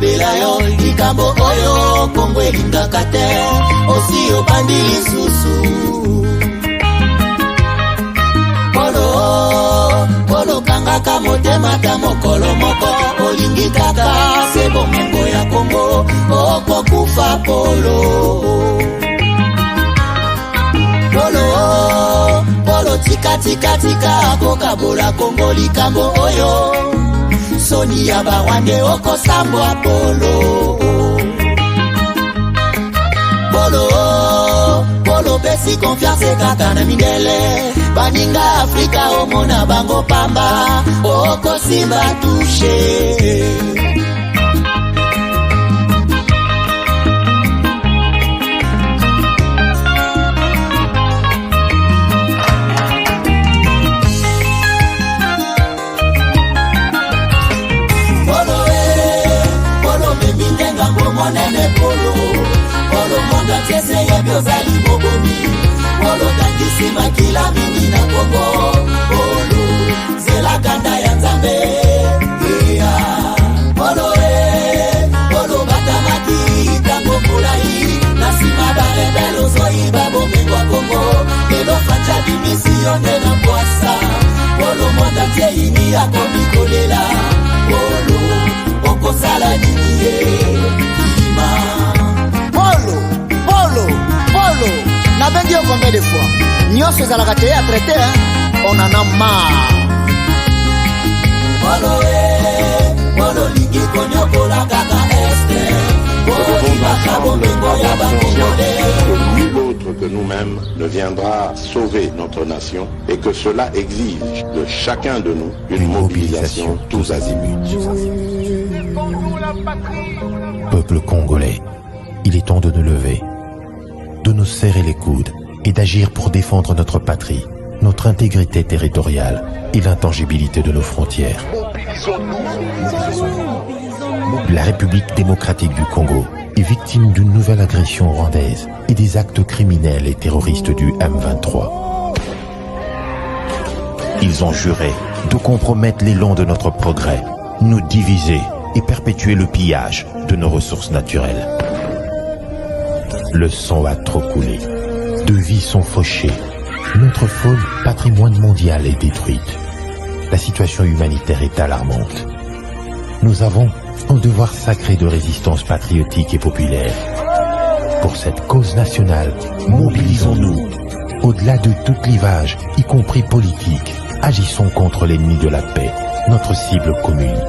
lobela yo likambo oyo Kongo elingaka te osi obandi lisusu Polo kangaka motema ta mokolo moko olingi kaka se bomengo ya Kongo okokufa Polo tika kokabola Kongo likambo oyo soni ya bawande okosambwa Polo besi confiance kaka na mindele baninga Afrika omona bango pamba okosimba touche Polo monda tese ya biozali bobomi Polo tangisi makila mingi na Kongo Polo zela kanda ya nzambe Polo batamaki tango mulai Nasima barebelo zoi babomengo wa Kongo Kelo facha dimisione na kwasa Polo monda teini ya komikolela Polo okosala niniye Polo, na bengi yo combien de fois Nyonso ezalaka te à traiter on en a marre Polo lingi konyokola kaka este Que nul autre que nous-mêmes ne viendra sauver notre nation et que cela exige de chacun de nous une mobilisation tous azimuts. Peuple congolais, il est temps de nous lever, de nous serrer les coudes et d'agir pour défendre notre patrie, notre intégrité territoriale et l'intangibilité de nos frontières. La République démocratique du Congo est victime d'une nouvelle agression rwandaise et des actes criminels et terroristes du M23. Ils ont juré de compromettre l'élan de notre progrès, nous diviser et perpétuer le pillage de nos ressources naturelles. Le sang a trop coulé, deux vies sont fauchées, notre faune patrimoine mondial est détruite. La situation humanitaire est alarmante. Nous avons un devoir sacré de résistance patriotique et populaire. Pour cette cause nationale, mobilisons-nous. Au-delà de tout clivage, y compris politique, agissons contre l'ennemi de la paix, notre cible commune.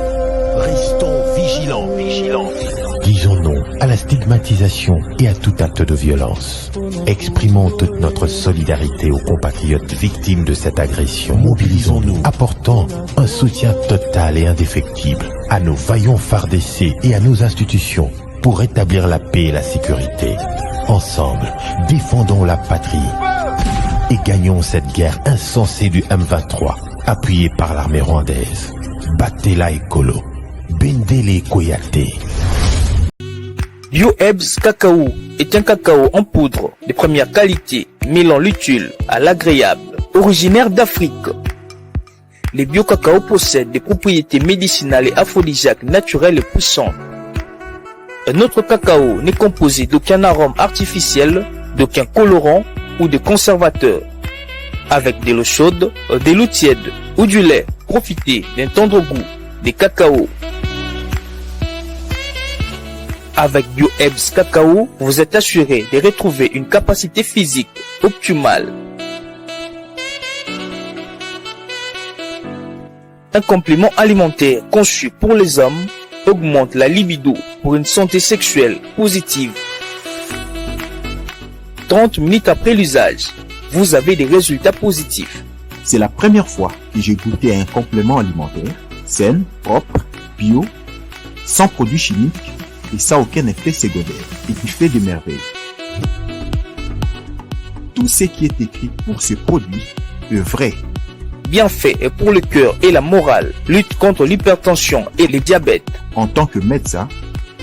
Restons vigilants. Disons non à la stigmatisation et à tout acte de violence. Exprimons toute notre solidarité aux compatriotes victimes de cette agression. Mobilisons-nous, apportant un soutien total et indéfectible à nos vaillants FARDC et à nos institutions pour rétablir la paix et la sécurité. Ensemble, défendons la patrie et gagnons cette guerre insensée du M23, appuyée par l'armée rwandaise. Battez-la écolo, Bendele Koyate. BioHerbs Cacao est un cacao en poudre de première qualité, mêlant l'utile à l'agréable, originaire d'Afrique. Les bio-cacao possèdent des propriétés médicinales et aphrodisiaques naturelles et puissantes. Un autre cacao n'est composé d'aucun arôme artificiel, d'aucun colorant ou de conservateur. Avec de l'eau chaude, de l'eau tiède ou du lait, profitez d'un tendre goût des cacao. Avec BioHerbs Cacao, vous êtes assuré de retrouver une capacité physique optimale. Un complément alimentaire conçu pour les hommes augmente la libido pour une santé sexuelle positive. 30 minutes après l'usage, vous avez des résultats positifs. C'est la première fois que j'ai goûté un complément alimentaire sain, propre, bio, sans produits chimiques et sans aucun effet secondaire et qui fait des merveilles. Tout ce qui est écrit pour ce produit est vrai. Bienfait est pour le cœur et la morale, lutte contre l'hypertension et le diabète. En tant que médecin,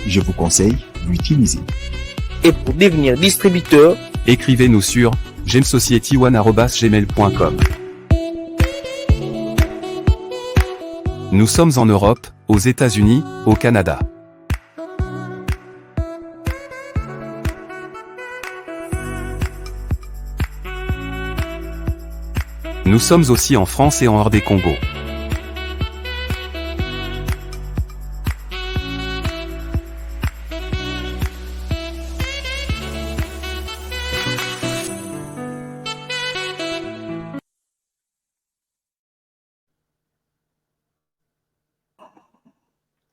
je vous conseille d'utiliser. Et pour devenir distributeur, écrivez-nous sur gemsociety1@gmail.com. Nous sommes en Europe, aux États-Unis, au Canada. Nous sommes aussi en France et en hors des Congo.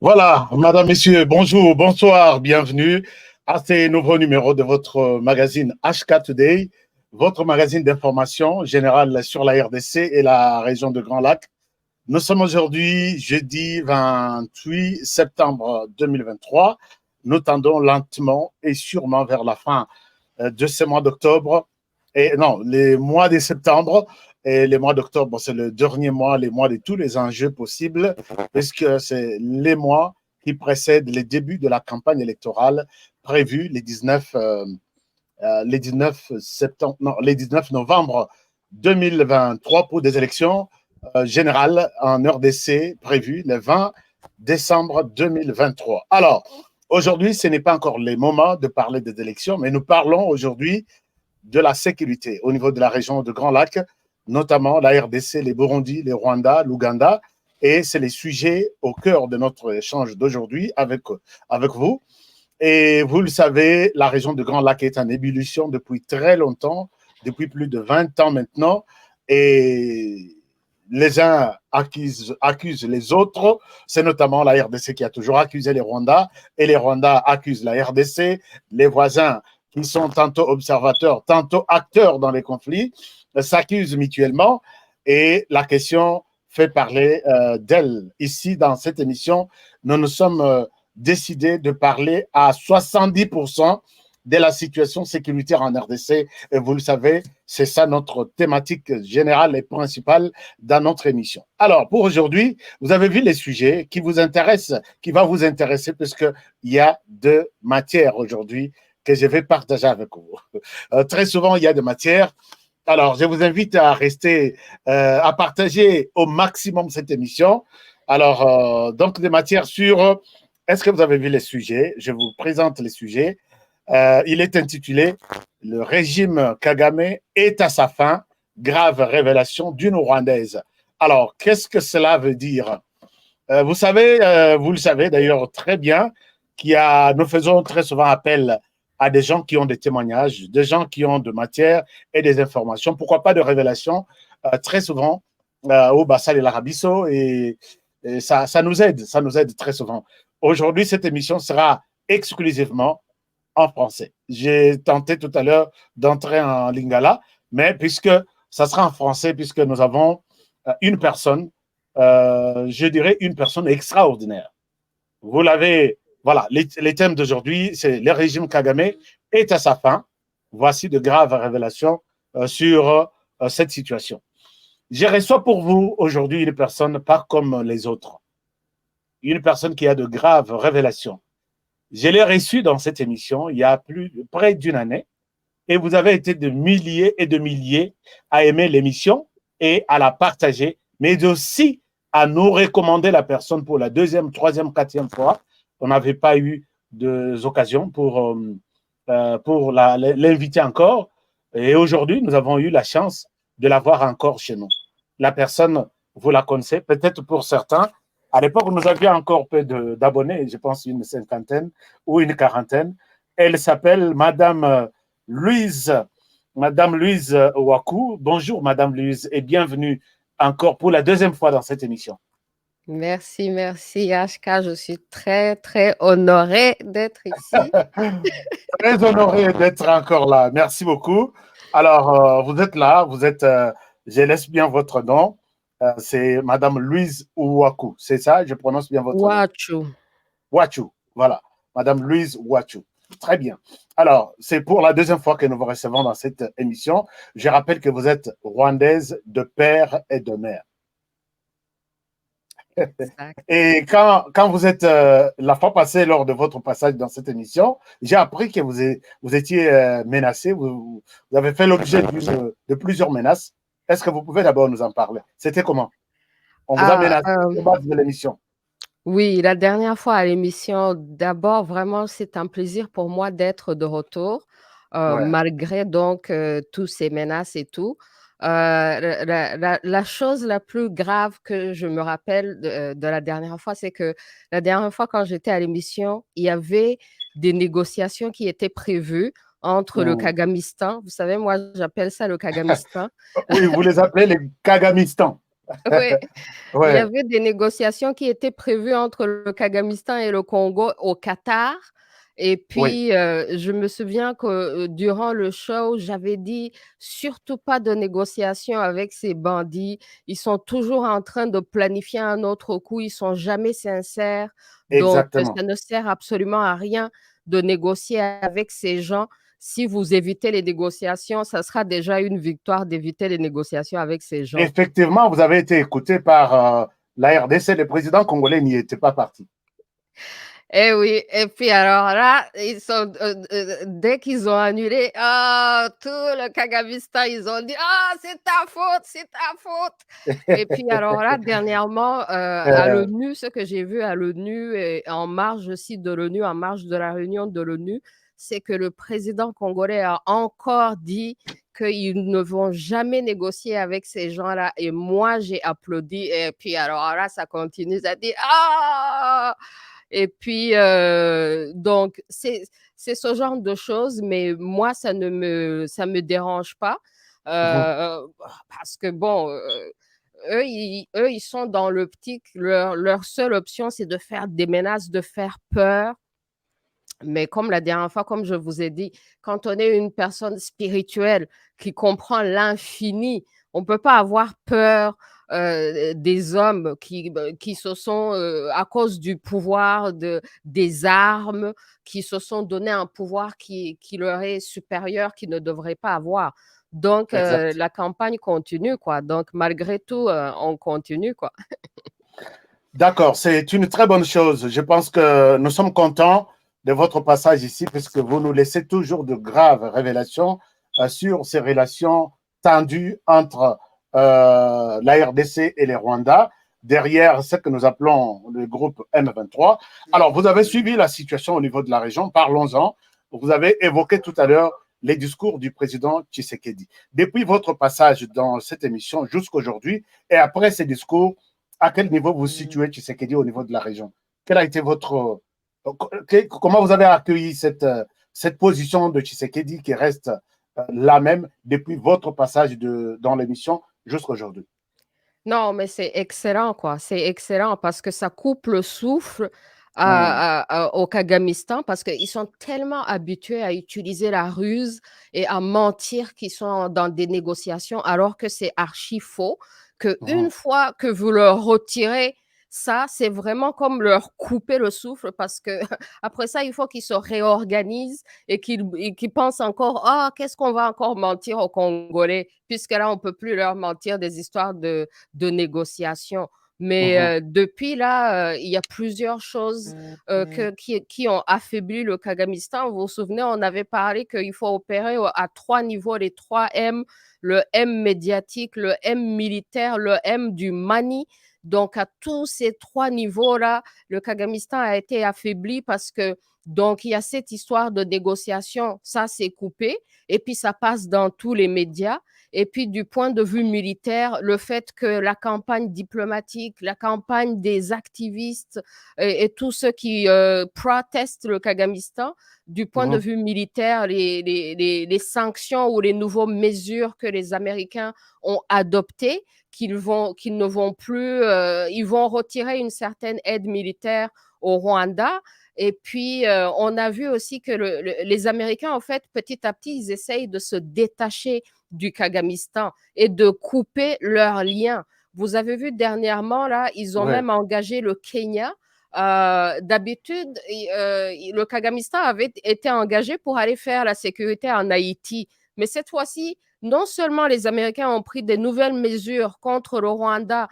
Voilà, madame, messieurs, bonjour, bonsoir, bienvenue à ce nouveau numéro de votre magazine HK Today, votre magazine d'information générale sur la RDC et la région de Grand Lac. Nous sommes aujourd'hui jeudi 28 septembre 2023. Nous tendons lentement et sûrement vers la fin de ce mois d'octobre, et non, les mois de septembre. Et les mois d'octobre, c'est le dernier mois, les mois de tous les enjeux possibles, puisque c'est les mois qui précèdent les débuts de la campagne électorale prévue les 19 novembre 2023 pour des élections générales en RDC prévues le 20 décembre 2023. Alors, aujourd'hui, ce n'est pas encore le moment de parler des élections, mais nous parlons aujourd'hui de la sécurité au niveau de la région de Grand Lac, notamment la RDC, les Burundi, les Rwanda, l'Ouganda. Et c'est les sujets au cœur de notre échange d'aujourd'hui avec vous. Et vous le savez, la région de Grand Lac est en ébullition depuis très longtemps, depuis plus de 20 ans maintenant. Et les uns accusent les autres. C'est notamment la RDC qui a toujours accusé les Rwandais, et les Rwandais accusent la RDC. Les voisins qui sont tantôt observateurs, tantôt acteurs dans les conflits, s'accusent mutuellement, et la question fait parler d'elle. Ici, dans cette émission, nous nous sommes décidés de parler à 70% de la situation sécuritaire en RDC. Et vous le savez, c'est ça notre thématique générale et principale dans notre émission. Alors, pour aujourd'hui, vous avez vu les sujets qui vous intéressent, qui vont vous intéresser, puisqu'il y a deux matières aujourd'hui que je vais partager avec vous. Très souvent, il y a des matières. Alors, je vous invite à rester, à partager au maximum cette émission. Alors, donc, des matières sur, est-ce que vous avez vu les sujets? Je vous présente les sujets. Il est intitulé « Le régime Kagame est à sa fin, grave révélation d'une Rwandaise ». Alors, qu'est-ce que cela veut dire? Vous savez, vous le savez d'ailleurs très bien, nous faisons très souvent appel à des gens qui ont des témoignages, des gens qui ont de matière et des informations, pourquoi pas de révélations, très souvent au Bassal et l'Arabiso, et ça nous aide très souvent. Aujourd'hui, cette émission sera exclusivement en français. J'ai tenté tout à l'heure d'entrer en lingala, mais puisque ça sera en français, puisque nous avons une personne, je dirais une personne extraordinaire. Vous l'avez. Voilà, les thèmes d'aujourd'hui, c'est le régime Kagame est à sa fin. Voici de graves révélations sur cette situation. Je reçois pour vous aujourd'hui une personne pas comme les autres. Une personne qui a de graves révélations. Je l'ai reçue dans cette émission il y a près d'une année, et vous avez été de milliers et de milliers à aimer l'émission et à la partager, mais aussi à nous recommander la personne pour la deuxième, troisième, quatrième fois. On n'avait pas eu d'occasion pour l'inviter encore. Et aujourd'hui, nous avons eu la chance de la voir encore chez nous. La personne, vous la connaissez, peut-être pour certains. À l'époque, nous avions encore peu d'abonnés, je pense une cinquantaine ou une quarantaine. Elle s'appelle Madame Louise Ouakou. Bonjour, Madame Louise, et bienvenue encore pour la deuxième fois dans cette émission. Merci, HK. Je suis très, très honorée d'être ici. Très honorée d'être encore là. Merci beaucoup. Alors, vous êtes là, je laisse bien votre nom. C'est Madame Louise Ouakou, c'est ça? Je prononce bien votre nom? Ouachou, voilà. Madame Louise Ouachou. Très bien. Alors, c'est pour la deuxième fois que nous vous recevons dans cette émission. Je rappelle que vous êtes rwandaise de père et de mère. Et quand vous êtes, la fois passée, lors de votre passage dans cette émission, j'ai appris que vous étiez menacé, vous avez fait l'objet de plusieurs menaces. Est-ce que vous pouvez d'abord nous en parler? C'était comment? On vous a menacé au bas de l'émission. Oui, la dernière fois à l'émission, d'abord, vraiment, c'est un plaisir pour moi d'être de retour, malgré donc tous ces menaces et tout. La chose la plus grave que je me rappelle de la dernière fois, c'est que la dernière fois, quand j'étais à l'émission, il y avait des négociations qui étaient prévues entre le Hmm. Kagamistan. Vous savez, moi, j'appelle ça le Kagamistan. Oui, vous les appelez les Kagamistan. Oui, il y Ouais, avait des négociations qui étaient prévues entre le Kagamistan et le Congo au Qatar. Et oui, puis, je me souviens que durant le show, j'avais dit surtout pas de négociations avec ces bandits. Ils sont toujours en train de planifier un autre coup. Ils sont jamais sincères. Donc, exactement. ça ne sert absolument à rien de négocier avec ces gens. Si vous évitez les négociations, ça sera déjà une victoire d'éviter les négociations avec ces gens. Effectivement, vous avez été écouté par la RDC. Le président congolais n'y était pas parti. Eh oui, et puis alors là, dès qu'ils ont annulé tout le Kagamistan, ils ont dit c'est ta faute, c'est ta faute. Et puis alors là, dernièrement, à l'ONU, ce que j'ai vu à l'ONU et en marge aussi de l'ONU, en marge de la réunion de l'ONU, c'est que le président congolais a encore dit qu'ils ne vont jamais négocier avec ces gens-là. Et moi, j'ai applaudi. Et puis alors là, ça continue, ça dit et puis, donc, c'est ce genre de choses, mais moi, ça me dérange pas Mhm. parce que, bon, ils sont dans l'optique, leur seule option, c'est de faire des menaces, de faire peur. Mais comme la dernière fois, comme je vous ai dit, quand on est une personne spirituelle qui comprend l'infini, on ne peut pas avoir peur des hommes qui se sont, à cause du pouvoir des armes, qui se sont donné un pouvoir qui leur est supérieur, qu'ils ne devraient pas avoir. Donc, Exact. la campagne continue, quoi. Donc, malgré tout, on continue, quoi. D'accord, c'est une très bonne chose. Je pense que nous sommes contents de votre passage ici, puisque vous nous laissez toujours de graves révélations sur ces relations tendues entre la RDC et les Rwandais, derrière ce que nous appelons le groupe M23. Alors, vous avez suivi la situation au niveau de la région, parlons-en. Vous avez évoqué tout à l'heure les discours du président Tshisekedi. Depuis votre passage dans cette émission jusqu'aujourd'hui, et après ces discours, à quel niveau vous situez Tshisekedi au niveau de la région? Quel a été votre. Comment vous avez accueilli cette position de Tshisekedi qui reste la même depuis votre passage dans l'émission jusqu'à aujourd'hui? Non, mais c'est excellent, quoi. C'est excellent parce que ça coupe le souffle Hmm. au Kagamistan parce qu'ils sont tellement habitués à utiliser la ruse et à mentir qu'ils sont dans des négociations alors que c'est archi faux, Mhm. qu'une fois que vous leur retirez ça, c'est vraiment comme leur couper le souffle parce que après ça, il faut qu'ils se réorganisent et qu'ils pensent encore, qu'est-ce qu'on va encore mentir aux Congolais, puisque là, on ne peut plus leur mentir des histoires de négociations. Mais Mhm. depuis là, il y a plusieurs choses qui ont affaibli le Kagamistan. Vous vous souvenez, on avait parlé qu'il faut opérer à 3 niveaux, les 3 M, le M médiatique, le M militaire, le M du money. Donc, à tous ces 3 niveaux-là, le Kagamistan a été affaibli parce que, donc, il y a cette histoire de négociation, ça c'est coupé, et puis ça passe dans tous les médias. Et puis, du point de vue militaire, le fait que la campagne diplomatique, la campagne des activistes et tous ceux qui protestent le Kagamistan, du point de Mhm. vue militaire, les sanctions ou les nouvelles mesures que les Américains ont adoptées, qu'ils ne vont plus, ils vont retirer une certaine aide militaire au Rwanda. Et puis, on a vu aussi que les Américains, en fait, petit à petit, ils essayent de se détacher du Kagamistan et de couper leurs liens. Vous avez vu dernièrement, là, ils ont Ouais. même engagé le Kenya. D'habitude, le Kagamistan avait été engagé pour aller faire la sécurité en Haïti. Mais cette fois-ci, non seulement les Américains ont pris des nouvelles mesures contre le Rwanda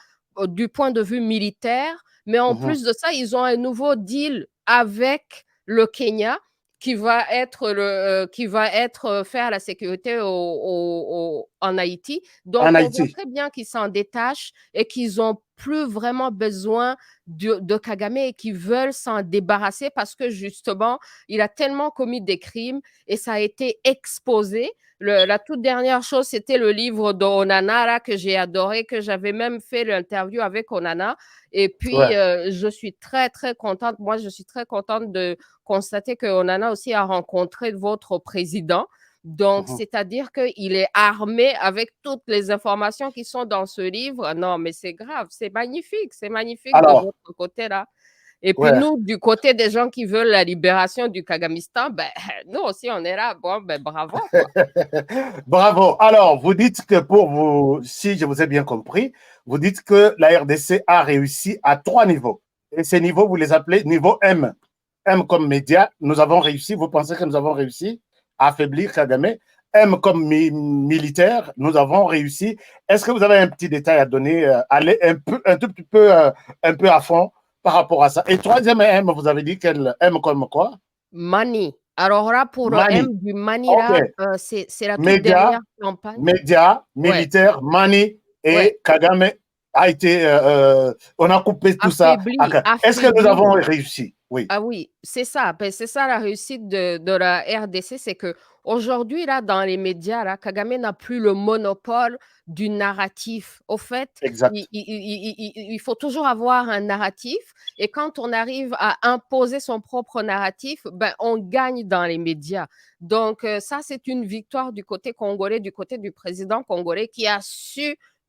du point de vue militaire, mais en Mhm. plus de ça, ils ont un nouveau deal avec le Kenya qui va être faire la sécurité en Haïti. En Donc, on voit Haïti. très bien qu'ils s'en détachent et qu'ils ont plus vraiment besoin de Kagame et qui veulent s'en débarrasser parce que justement, il a tellement commis des crimes et ça a été exposé. La toute dernière chose, c'était le livre d'Onana là, que j'ai adoré, que j'avais même fait l'interview avec Onana. Et puis, Ouais. je suis très, très contente. Moi, je suis très contente de constater que Onana aussi a rencontré votre président. Donc, Mhm. c'est-à-dire qu'il est armé avec toutes les informations qui sont dans ce livre. Non, mais c'est grave, c'est magnifique de Alors, votre côté là. Et puis ouais. nous, du côté des gens qui veulent la libération du Kagamistan, ben, nous aussi, on est là. Bon, ben, bravo, quoi. Bravo. Alors, vous dites que pour vous, si je vous ai bien compris, vous dites que la RDC a réussi à 3 niveaux. Et ces niveaux, vous les appelez niveau M. M comme média, nous avons réussi. Vous pensez que nous avons réussi à affaiblir Kagame. M comme militaire, nous avons réussi. Est-ce que vous avez un petit détail à donner, aller un tout petit peu, un peu à fond par rapport à ça? Et troisième M, vous avez dit qu'elle M comme quoi? Mani. Alors là, pour le M Mani. du Mani, OK. là, c'est la toute Média, dernière campagne. Ouais, militaire, Mani ouais. et Kagame a été, on a coupé tout ça. Affaibli, Est-ce que nous affaibli. avons réussi? Oui. Ah oui, c'est ça. Ben, c'est ça la réussite de la RDC, c'est que aujourd'hui là, dans les médias, là, Kagame n'a plus le monopole du narratif. Au fait, Exact. il faut toujours avoir un narratif et quand on arrive à imposer son propre narratif, ben, on gagne dans les médias. Donc, ça, c'est une victoire du côté congolais, du côté du président congolais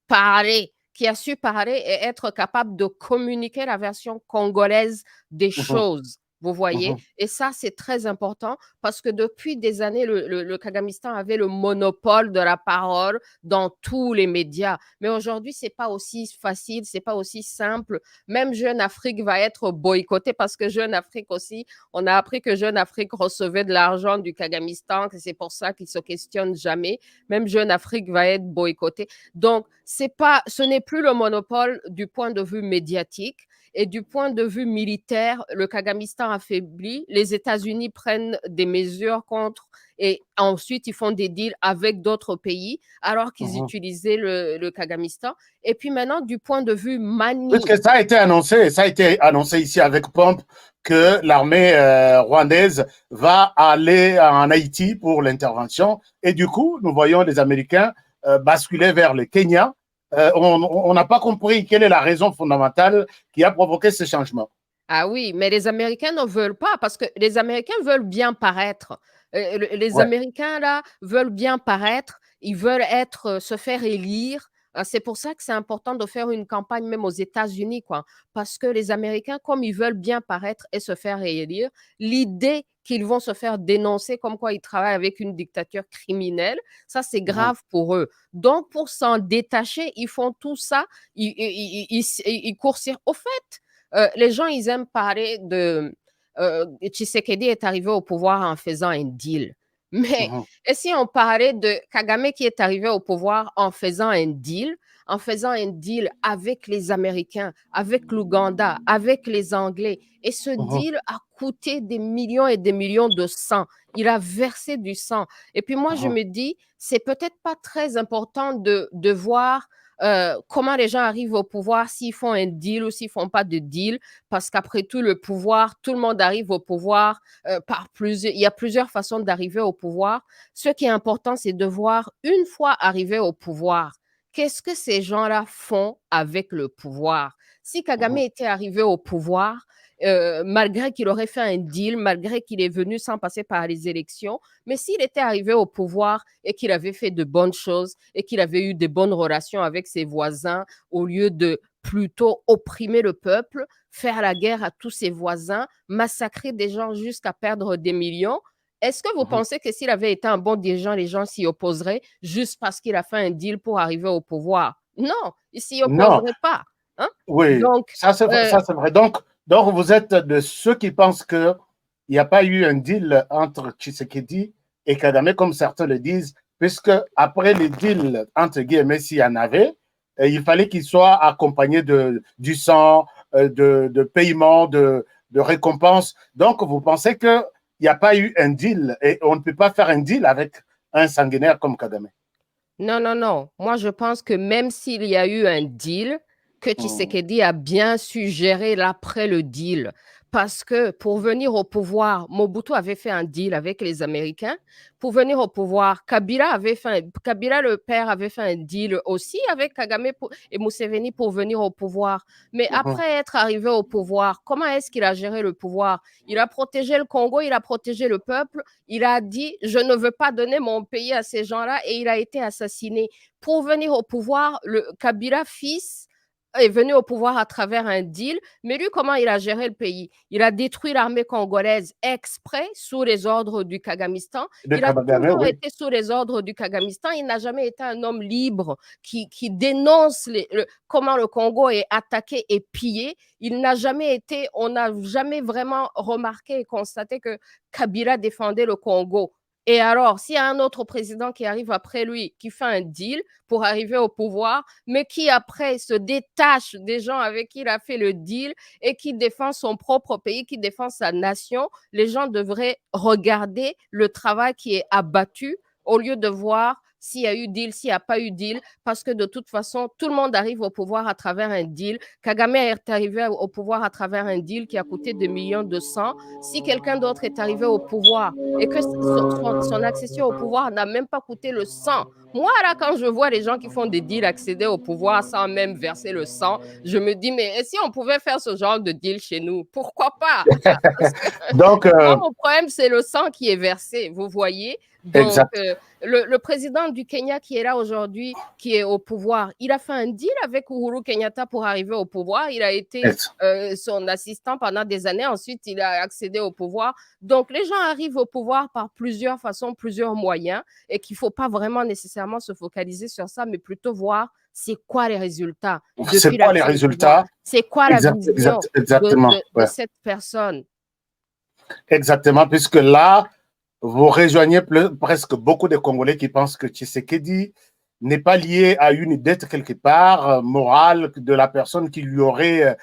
parler qui a su parler et être capable de communiquer la version congolaise des Mhm, choses. Vous voyez? mhm, Et ça, c'est très important parce que depuis des années, le Kagamistan avait le monopole de la parole dans tous les médias. Mais aujourd'hui, c'est pas aussi facile, c'est pas aussi simple. Même Jeune Afrique va être boycotté parce que Jeune Afrique aussi, on a appris que Jeune Afrique recevait de l'argent du Kagamistan, que c'est pour ça qu'il se questionne jamais. Même Jeune Afrique va être boycotté. Donc, ce n'est plus le monopole du point de vue médiatique. Et du point de vue militaire, le Kagamistan affaibli, les États-Unis prennent des mesures contre et ensuite ils font des deals avec d'autres pays alors qu'ils mhm. utilisaient le Kagamistan. Et puis maintenant, du point de vue Mani, Puisque ça a été annoncé ici avec pompe que l'armée rwandaise va aller en Haïti pour l'intervention. Et du coup, nous voyons les Américains basculer vers le Kenya. On n'a pas compris quelle est la raison fondamentale qui a provoqué ce changement. ah oui, mais les Américains ne veulent pas parce que les Américains veulent bien paraître. Les Ouais. Américains, là, veulent bien paraître. Ils veulent se faire élire. C'est pour ça que c'est important de faire une campagne même aux États-Unis, quoi. Parce que les Américains, comme ils veulent bien paraître et se faire élire, l'idée qu'ils vont se faire dénoncer comme quoi ils travaillent avec une dictature criminelle, ça, c'est Mhm, grave pour eux. Donc, pour s'en détacher, ils font tout ça. Ils courent. Au fait, les gens, ils aiment parler de Tshisekedi est arrivé au pouvoir en faisant un deal. Mais mhm, et si on parlait de Kagame qui est arrivé au pouvoir en faisant un deal avec les Américains, avec l'Ouganda, avec les Anglais, et ce mhm, deal a coûté des millions et des millions de sang. Il a versé du sang. Et puis moi, je mhm, me dis, c'est peut-être pas très important de voir comment les gens arrivent au pouvoir, s'ils font un deal ou s'ils font pas de deal, parce qu'après tout, le pouvoir, tout le monde arrive au pouvoir par plusieurs. Il y a plusieurs façons d'arriver au pouvoir. Ce qui est important, c'est de voir une fois arrivé au pouvoir, qu'est-ce que ces gens-là font avec le pouvoir. Si Kagame mhm, était arrivé au pouvoir, malgré qu'il aurait fait un deal, malgré qu'il est venu sans passer par les élections, mais s'il était arrivé au pouvoir et qu'il avait fait de bonnes choses et qu'il avait eu de bonnes relations avec ses voisins, au lieu de plutôt opprimer le peuple, faire la guerre à tous ses voisins, massacrer des gens jusqu'à perdre des millions, est-ce que vous mhm. pensez que s'il avait été un bon dirigeant, les gens s'y opposeraient juste parce qu'il a fait un deal pour arriver au pouvoir? Non, ils s'y Non, opposeraient pas. Hein? oui, Donc, ça c'est vrai. Donc, vous êtes de ceux qui pensent qu'il n'y a pas eu un deal entre Tshisekedi et Kagame, comme certains le disent, puisque après les deals, entre guillemets, s'il y en avait, il fallait qu'il soit accompagné du sang, de paiement, de récompenses. Donc, vous pensez qu'il n'y a pas eu un deal et on ne peut pas faire un deal avec un sanguinaire comme Kagame. non, non, non. Moi, je pense que même s'il y a eu un deal, que Tshisekedi a bien su gérer l'après le deal. Parce que pour venir au pouvoir, Mobutu avait fait un deal avec les Américains. Pour venir au pouvoir, Kabila le père avait fait un deal aussi avec Kagame et Museveni pour venir au pouvoir. Mais après être arrivé au pouvoir, comment est-ce qu'il a géré le pouvoir? Il a protégé le Congo, il a protégé le peuple. Il a dit, je ne veux pas donner mon pays à ces gens-là, et il a été assassiné. Pour venir au pouvoir, le Kabila fils est venu au pouvoir à travers un deal, mais lui, comment il a géré le pays? Il a détruit l'armée congolaise exprès sous les ordres du Kagamistan. Il a toujours été sous les ordres du Kagamistan. Il n'a jamais été un homme libre qui dénonce comment le Congo est attaqué et pillé. On n'a jamais vraiment remarqué et constaté que Kabila défendait le Congo. Et alors, s'il y a un autre président qui arrive après lui, qui fait un deal pour arriver au pouvoir, mais qui après se détache des gens avec qui il a fait le deal et qui défend son propre pays, qui défend sa nation, les gens devraient regarder le travail qui est abattu au lieu de voir s'il y a eu deal, s'il n'y a pas eu deal, parce que de toute façon, tout le monde arrive au pouvoir à travers un deal. Kagame est arrivé au pouvoir à travers un deal qui a coûté 2 millions de sang. Si quelqu'un d'autre est arrivé au pouvoir et que son accession au pouvoir n'a même pas coûté le sang, moi, là, quand je vois les gens qui font des deals accéder au pouvoir sans même verser le sang, je me dis, mais si on pouvait faire ce genre de deal chez nous, pourquoi pas? Donc, moi, mon problème, c'est le sang qui est versé, vous voyez. Donc, le président du Kenya qui est là aujourd'hui, qui est au pouvoir, il a fait un deal avec Uhuru Kenyatta pour arriver au pouvoir. Il a été son assistant pendant des années. Ensuite, il a accédé au pouvoir. Donc, les gens arrivent au pouvoir par plusieurs façons, plusieurs moyens, et qu'il ne faut pas vraiment nécessairement se focaliser sur ça, mais plutôt voir c'est quoi les résultats. C'est quoi les résultats? C'est quoi la vision de cette personne? Exactement, puisque là, vous rejoignez presque beaucoup de Congolais qui pensent que Tshisekedi n'est pas lié à une dette quelque part morale de la personne qui lui aurait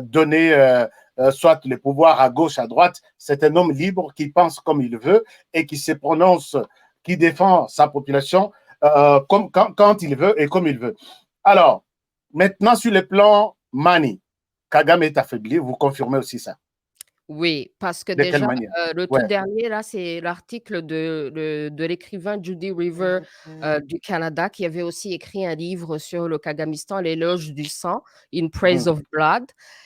donné soit le pouvoir à gauche, à droite. C'est un homme libre qui pense comme il veut et qui se prononce, qui défend sa population quand il veut et comme il veut. Alors, maintenant sur le plan Mani, Kagame est affaibli, vous confirmez aussi ça? Oui, parce que déjà, le tout dernier, là, c'est l'article de l'écrivain Judy River du Canada, qui avait aussi écrit un livre sur le Kagamistan, L'éloge du sang, In Praise of Blood,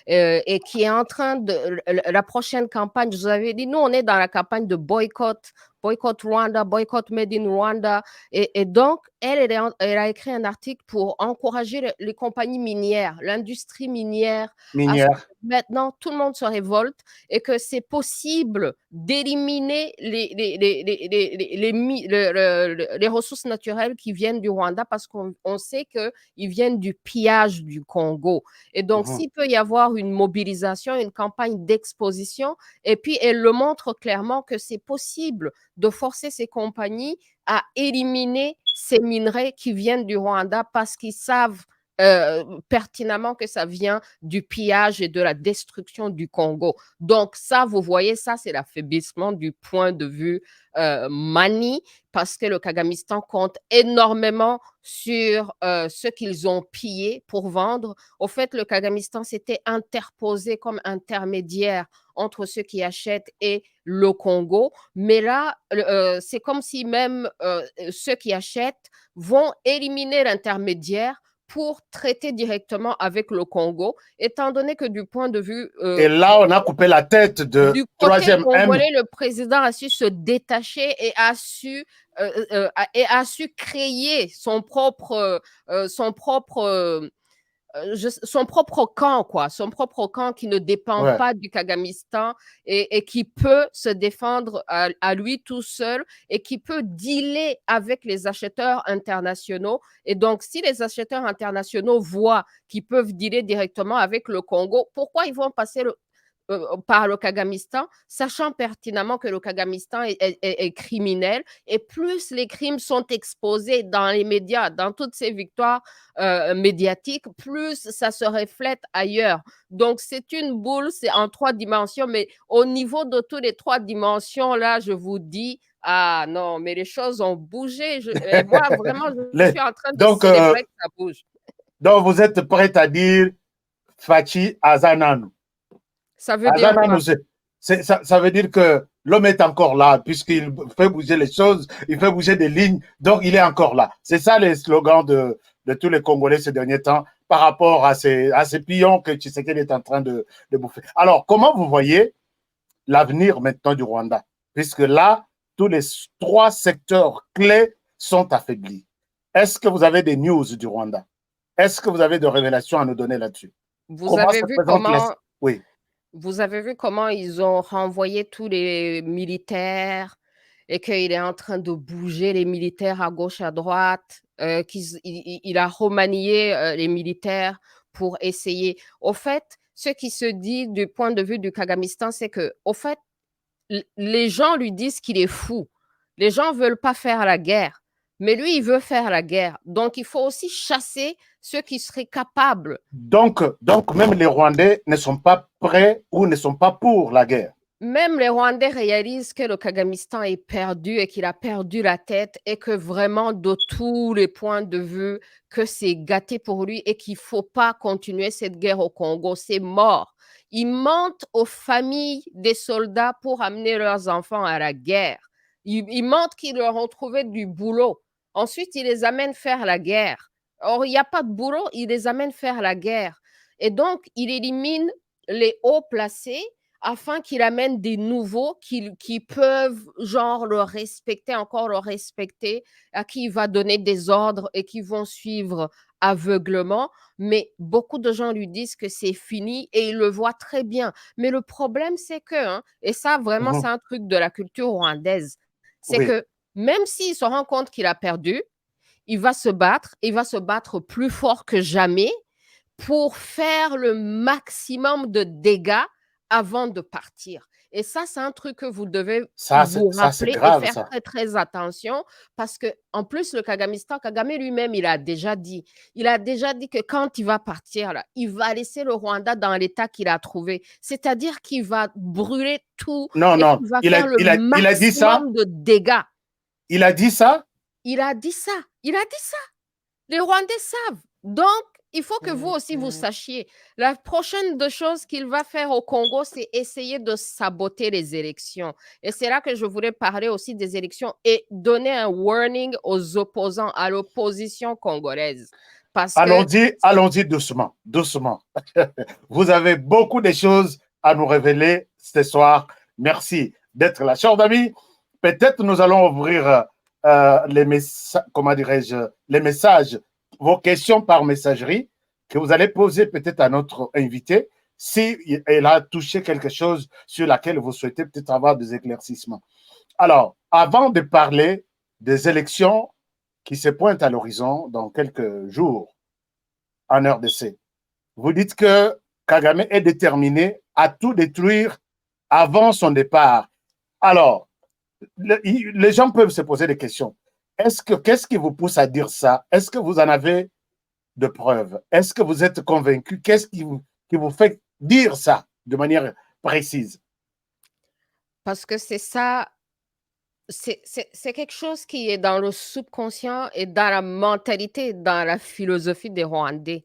et qui est en train de... La prochaine campagne, je vous avais dit, nous, on est dans la campagne de boycott Rwanda, boycott Made in Rwanda. Et donc, elle a écrit un article pour encourager les compagnies minières, l'industrie minière. Maintenant, tout le monde se révolte et que c'est possible d'éliminer les ressources naturelles qui viennent du Rwanda parce qu'on sait qu'ils viennent du pillage du Congo. Et donc, s'il peut y avoir une mobilisation, une campagne d'exposition, et puis elle le montre clairement que c'est possible de forcer ces compagnies à éliminer ces minerais qui viennent du Rwanda parce qu'ils savent pertinemment que ça vient du pillage et de la destruction du Congo. Donc ça, vous voyez, ça c'est l'affaiblissement du point de vue Mani, parce que le Kagamistan compte énormément sur ce qu'ils ont pillé pour vendre. Au fait, le Kagamistan s'était interposé comme intermédiaire entre ceux qui achètent et le Congo. Mais là, c'est comme si même ceux qui achètent vont éliminer l'intermédiaire pour traiter directement avec le Congo, étant donné que du point de vue... et là, on a coupé la tête du troisième congolais, le président a su se détacher et a su créer son propre camp, quoi, son propre camp qui ne dépend pas du Kagamistan et qui peut se défendre à lui tout seul et qui peut dealer avec les acheteurs internationaux. Et donc, si les acheteurs internationaux voient qu'ils peuvent dealer directement avec le Congo, pourquoi ils vont passer par le Kagamistan, sachant pertinemment que le Kagamistan est criminel, et plus les crimes sont exposés dans les médias, dans toutes ces victoires médiatiques, plus ça se reflète ailleurs. Donc, c'est une boule, c'est en 3 dimensions, mais au niveau de toutes les 3 dimensions, là, je vous dis, ah non, mais les choses ont bougé. Moi, vraiment, je suis en train de célébrer que ça bouge. Donc, vous êtes prête à dire Fachi Azananu. Ça veut dire Azananu, quoi? ça veut dire que l'homme est encore là, puisqu'il fait bouger les choses, il fait bouger des lignes, donc il est encore là. C'est ça les slogans de tous les Congolais ces derniers temps par rapport à ces pions que Tshisekedi est en train de bouffer. Alors, comment vous voyez l'avenir maintenant du Rwanda? Puisque là, tous les 3 secteurs clés sont affaiblis. Est-ce que vous avez des news du Rwanda? Est-ce que vous avez des révélations à nous donner là-dessus? Vous avez vu comment... Oui. Vous avez vu comment ils ont renvoyé tous les militaires et qu'il est en train de bouger les militaires à gauche, à droite, il a remanié les militaires pour essayer. Au fait, ce qui se dit du point de vue du Kagamistan, c'est que, au fait, les gens lui disent qu'il est fou. Les gens ne veulent pas faire la guerre. Mais lui, il veut faire la guerre. Donc, il faut aussi chasser ceux qui seraient capables. Donc même les Rwandais ne sont pas prêts ou ne sont pas pour la guerre. Même les Rwandais réalisent que le Kagamistan est perdu et qu'il a perdu la tête et que vraiment, de tous les points de vue, que c'est gâté pour lui et qu'il ne faut pas continuer cette guerre au Congo. C'est mort. Ils mentent aux familles des soldats pour amener leurs enfants à la guerre. Ils mentent qu'ils leur ont trouvé du boulot. Ensuite, ils les amènent faire la guerre. Or, il n'y a pas de boulot, ils les amènent faire la guerre. Et donc, il élimine les hauts placés afin qu'il amène des nouveaux qui peuvent, genre, le respecter, à qui il va donner des ordres et qui vont suivre aveuglement. Mais beaucoup de gens lui disent que c'est fini et il le voit très bien. Mais le problème, c'est que, et ça, vraiment, c'est un truc de la culture rwandaise, c'est que même s'il se rend compte qu'il a perdu, il va se battre plus fort que jamais pour faire le maximum de dégâts avant de partir. Et ça, c'est un truc que vous devez vous rappeler et faire très, très attention parce que, en plus, le Kagamistan, Kagame lui-même, il a déjà dit que quand il va partir, là, il va laisser le Rwanda dans l'état qu'il a trouvé. C'est-à-dire qu'il va brûler tout qu'il va faire le maximum de dégâts. Il a dit ça? Il a dit ça. Les Rwandais savent. Donc, il faut que vous aussi, vous sachiez. La prochaine chose qu'il va faire au Congo, c'est essayer de saboter les élections. Et c'est là que je voulais parler aussi des élections et donner un warning aux opposants, à l'opposition congolaise. Allons-y doucement. Vous avez beaucoup de choses à nous révéler ce soir. Merci d'être là. Chers amis, peut-être nous allons ouvrir les messages, vos questions par messagerie que vous allez poser peut-être à notre invité si elle a touché quelque chose sur laquelle vous souhaitez peut-être avoir des éclaircissements. Alors, avant de parler des élections qui se pointent à l'horizon dans quelques jours en RDC, vous dites que Kagame est déterminé à tout détruire avant son départ. Alors, les gens peuvent se poser des questions. Qu'est-ce qui vous pousse à dire ça? Est-ce que vous en avez de preuves? Est-ce que vous êtes convaincu? Qu'est-ce qui vous fait dire ça de manière précise? Parce que c'est ça, c'est quelque chose qui est dans le subconscient et dans la mentalité, dans la philosophie des Rwandais.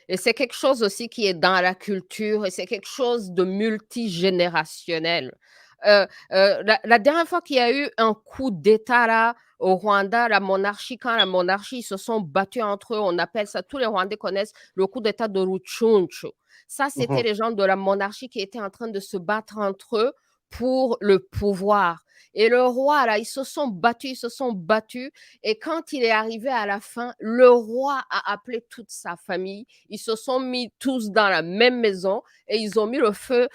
Et c'est quelque chose aussi qui est dans la culture et c'est quelque chose de multigénérationnel. La dernière fois qu'il y a eu un coup d'État là, au Rwanda, quand la monarchie, ils se sont battus entre eux, on appelle ça, tous les Rwandais connaissent le coup d'État de Ruchunchu. Ça, c'était les gens de la monarchie qui étaient en train de se battre entre eux pour le pouvoir. Et le roi, là, ils se sont battus. Et quand il est arrivé à la fin, le roi a appelé toute sa famille. Ils se sont mis tous dans la même maison et ils ont mis le feu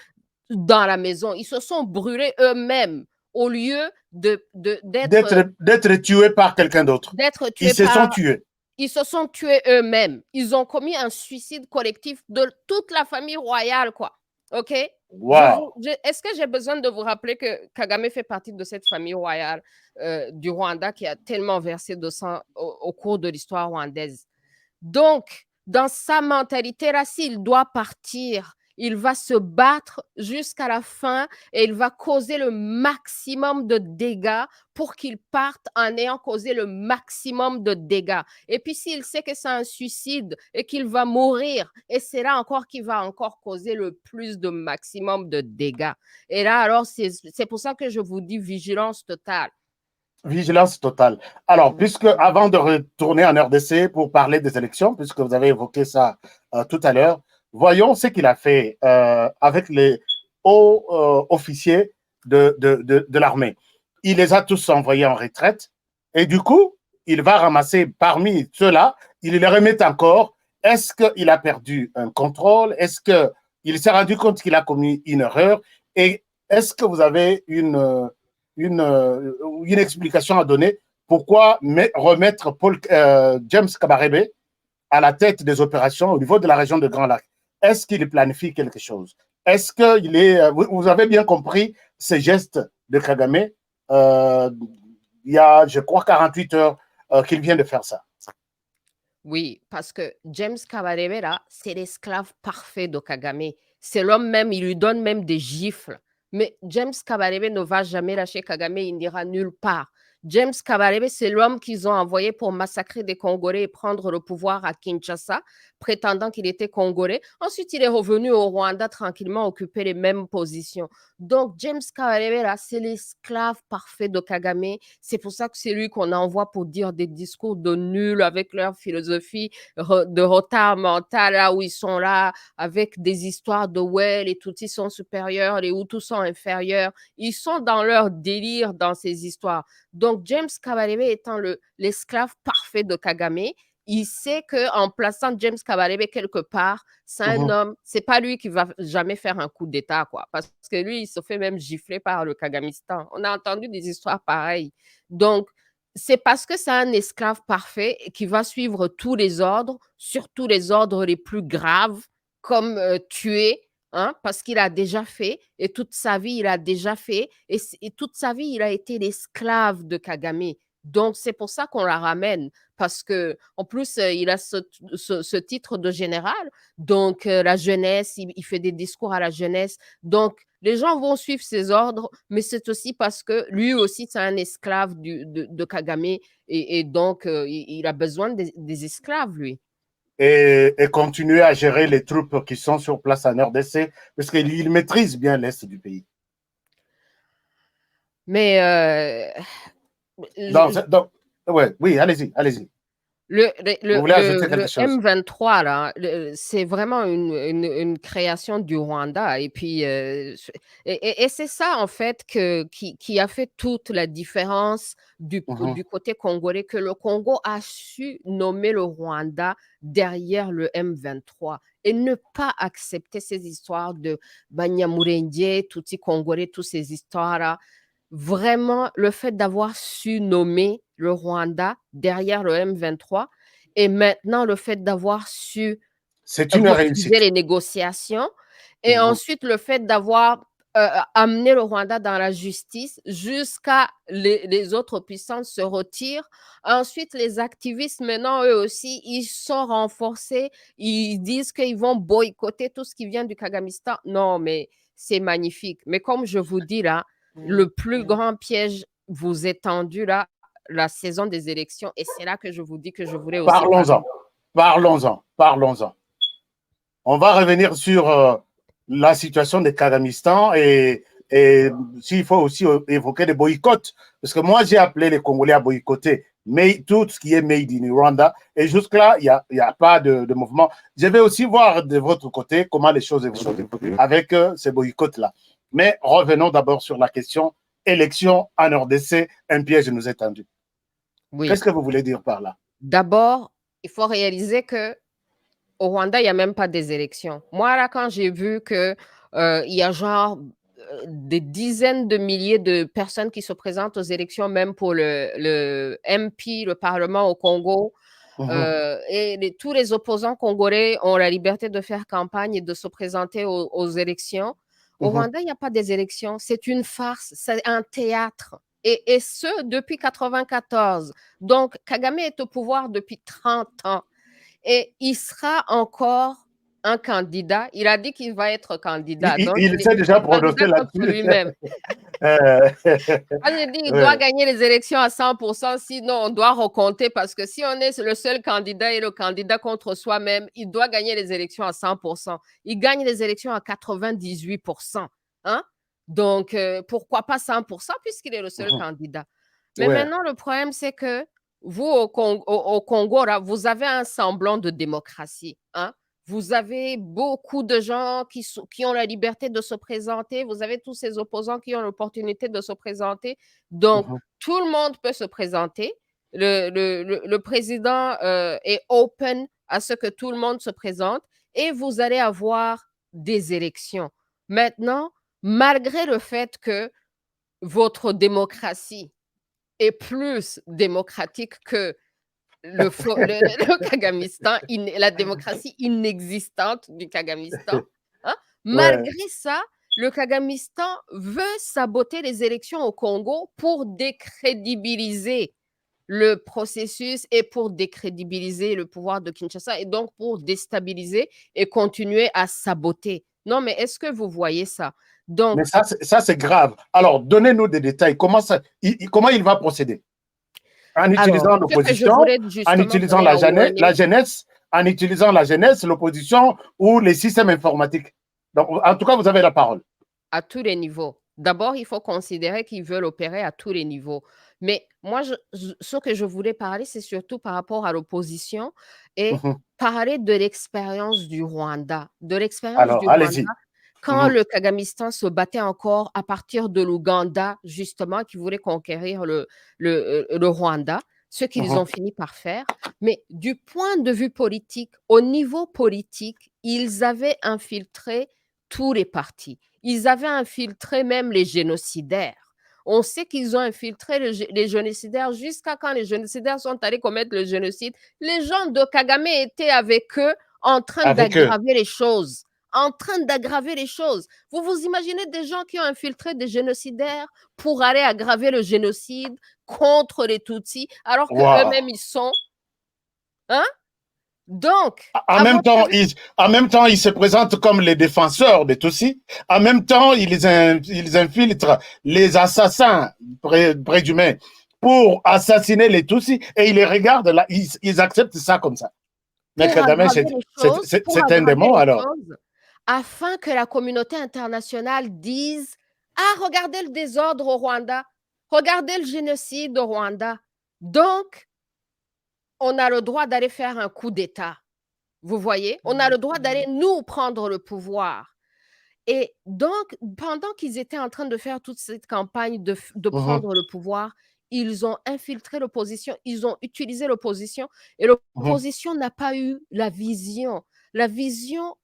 dans la maison. Ils se sont brûlés eux-mêmes au lieu d'être tués par quelqu'un d'autre. Ils se sont tués. Ils se sont tués eux-mêmes. Ils ont commis un suicide collectif de toute la famille royale, quoi. OK? Wow. Est-ce que j'ai besoin de vous rappeler que Kagame fait partie de cette famille royale du Rwanda qui a tellement versé de sang au cours de l'histoire rwandaise? Donc, dans sa mentalité, là, s'il doit partir, il va se battre jusqu'à la fin et il va causer le maximum de dégâts pour qu'il parte en ayant causé le maximum de dégâts. Et puis s'il sait que c'est un suicide et qu'il va mourir, et c'est là encore qu'il va encore causer le plus de maximum de dégâts. Et là, alors, c'est pour ça que je vous dis vigilance totale. Vigilance totale. Alors, puisque avant de retourner en RDC pour parler des élections, puisque vous avez évoqué ça tout à l'heure, voyons ce qu'il a fait avec les hauts officiers de l'armée. Il les a tous envoyés en retraite et du coup, il va ramasser parmi ceux-là, il les remet encore. Est-ce qu'il a perdu un contrôle? Est-ce qu'il s'est rendu compte qu'il a commis une erreur? Et est-ce que vous avez une explication à donner pourquoi remettre James Kabarebe à la tête des opérations au niveau de la région de Grand Lac? Est-ce qu'il planifie quelque chose? Est-ce qu'il est... Vous avez bien compris ces gestes de Kagame il y a, je crois, 48 heures qu'il vient de faire ça. Oui, parce que James Kabarebe, là, c'est l'esclave parfait de Kagame. C'est l'homme même, il lui donne même des gifles. Mais James Kabarebe ne va jamais lâcher Kagame, il n'ira nulle part. James Kabarebe, c'est l'homme qu'ils ont envoyé pour massacrer des Congolais et prendre le pouvoir à Kinshasa, prétendant qu'il était Congolais. Ensuite, il est revenu au Rwanda tranquillement, occuper les mêmes positions. Donc, James Kabarebe, là, c'est l'esclave parfait de Kagame. C'est pour ça que c'est lui qu'on envoie pour dire des discours de nuls avec leur philosophie de retard mental, là où ils sont là, avec des histoires de ouais, les Tutsis sont supérieurs, les Hutus sont inférieurs. Ils sont dans leur délire dans ces histoires. Donc, James Kabarebe étant l'esclave parfait de Kagame, il sait qu'en plaçant James Kabarebe quelque part, c'est un homme, c'est pas lui qui va jamais faire un coup d'État, quoi. Parce que lui, il se fait même gifler par le Kagamistan. On a entendu des histoires pareilles. Donc, c'est parce que c'est un esclave parfait qui va suivre tous les ordres, surtout les ordres les plus graves, comme tuer, hein, parce qu'il a déjà fait, et toute sa vie, il a déjà fait, et toute sa vie, il a été l'esclave de Kagame. Donc, c'est pour ça qu'on la ramène, parce que en plus, il a ce titre de général, donc la jeunesse, il fait des discours à la jeunesse, donc les gens vont suivre ses ordres, mais c'est aussi parce que lui aussi, c'est un esclave de Kagame, et donc il a besoin des esclaves, lui. Et continuer à gérer les troupes qui sont sur place en RDC, parce qu'il maîtrise bien l'Est du pays. Mais... oui, allez-y. Le chose? M23, là, c'est vraiment une création du Rwanda. Et puis, et c'est ça, en fait, qui a fait toute la différence du côté congolais, que le Congo a su nommer le Rwanda derrière le M23 et ne pas accepter ces histoires de Banyamulenge, Tutsi congolais, toutes ces histoires-là. Vraiment, le fait d'avoir su nommer le Rwanda derrière le M23 et maintenant le fait d'avoir su refuser les négociations et ensuite le fait d'avoir amené le Rwanda dans la justice jusqu'à les autres puissances se retirent. Ensuite, les activistes, maintenant, eux aussi, ils sont renforcés. Ils disent qu'ils vont boycotter tout ce qui vient du Kagamistan. Non, mais c'est magnifique. Mais comme je vous dis là, le plus grand piège vous est tendu là, la saison des élections, et c'est là que je vous dis que je voulais aussi... Parlons-en. On va revenir sur la situation des Kagamistan et s'il faut aussi évoquer des boycotts, parce que moi j'ai appelé les Congolais à boycotter tout ce qui est made in Rwanda, et jusque-là, il n'y a pas de mouvement. Je vais aussi voir de votre côté comment les choses évoluent avec ces boycotts-là. Mais revenons d'abord sur la question élection en RDC, un piège nous est tendu. Oui. Qu'est-ce que vous voulez dire par là? D'abord, il faut réaliser que au Rwanda, il n'y a même pas des élections. Moi, là, quand j'ai vu qu'il y a genre des dizaines de milliers de personnes qui se présentent aux élections, même pour le MP, le Parlement au Congo, et tous les opposants congolais ont la liberté de faire campagne et de se présenter aux élections. Au Rwanda, il n'y a pas des élections. C'est une farce, c'est un théâtre. Et ce, depuis 1994. Donc, Kagame est au pouvoir depuis 30 ans. Et il sera encore un candidat. Il a dit qu'il va être candidat. Donc, Il s'est déjà prononcé là-dessus. lui-même. Il dit qu'il doit gagner les élections à 100%, sinon on doit recompter parce que si on est le seul candidat et le candidat contre soi-même, il doit gagner les élections à 100%. Il gagne les élections à 98%. Hein? Donc, pourquoi pas 100% puisqu'il est le seul candidat? Mais maintenant, le problème, c'est que vous, au Congo, là, vous avez un semblant de démocratie. Hein? Vous avez beaucoup de gens qui ont la liberté de se présenter. Vous avez tous ces opposants qui ont l'opportunité de se présenter. Donc, tout le monde peut se présenter. Le président est open à ce que tout le monde se présente et vous allez avoir des élections. Maintenant, malgré le fait que votre démocratie est plus démocratique que le Kagamistan, la démocratie inexistante du Kagamistan. Hein? Malgré ça, le Kagamistan veut saboter les élections au Congo pour décrédibiliser le processus et pour décrédibiliser le pouvoir de Kinshasa et donc pour déstabiliser et continuer à saboter. Non, mais est-ce que vous voyez ça? Donc, mais ça c'est grave. Alors, donnez-nous des détails. Comment il va procéder? En utilisant l'opposition, en utilisant la jeunesse, en utilisant la jeunesse, l'opposition ou les systèmes informatiques. Donc, en tout cas, vous avez la parole. À tous les niveaux. D'abord, il faut considérer qu'ils veulent opérer à tous les niveaux. Mais moi, ce que je voulais parler, c'est surtout par rapport à l'opposition et parler de l'expérience du Rwanda. De l'expérience du Rwanda. Quand le Kagamistan se battait encore à partir de l'Ouganda, justement, qui voulait conquérir le Rwanda, ce qu'ils ont fini par faire. Mais du point de vue politique, au niveau politique, ils avaient infiltré tous les partis. Ils avaient infiltré même les génocidaires. On sait qu'ils ont infiltré les génocidaires jusqu'à quand les génocidaires sont allés commettre le génocide. Les gens de Kagame étaient avec eux en train d'aggraver les choses. Vous vous imaginez des gens qui ont infiltré des génocidaires pour aller aggraver le génocide contre les Tutsis, alors qu'eux-mêmes, ils sont... Hein? Donc... En même temps, ils se présentent comme les défenseurs des Tutsis. En même temps, ils infiltrent les assassins présumés pour assassiner les Tutsis et ils les regardent là, ils acceptent ça comme ça. Mais Kagame, c'est un démon alors. Afin que la communauté internationale dise « Ah, regardez le désordre au Rwanda, regardez le génocide au Rwanda. Donc, on a le droit d'aller faire un coup d'État. » Vous voyez? On a le droit d'aller nous prendre le pouvoir. Et donc, pendant qu'ils étaient en train de faire toute cette campagne de prendre le pouvoir, ils ont infiltré l'opposition, ils ont utilisé l'opposition et l'opposition n'a pas eu la vision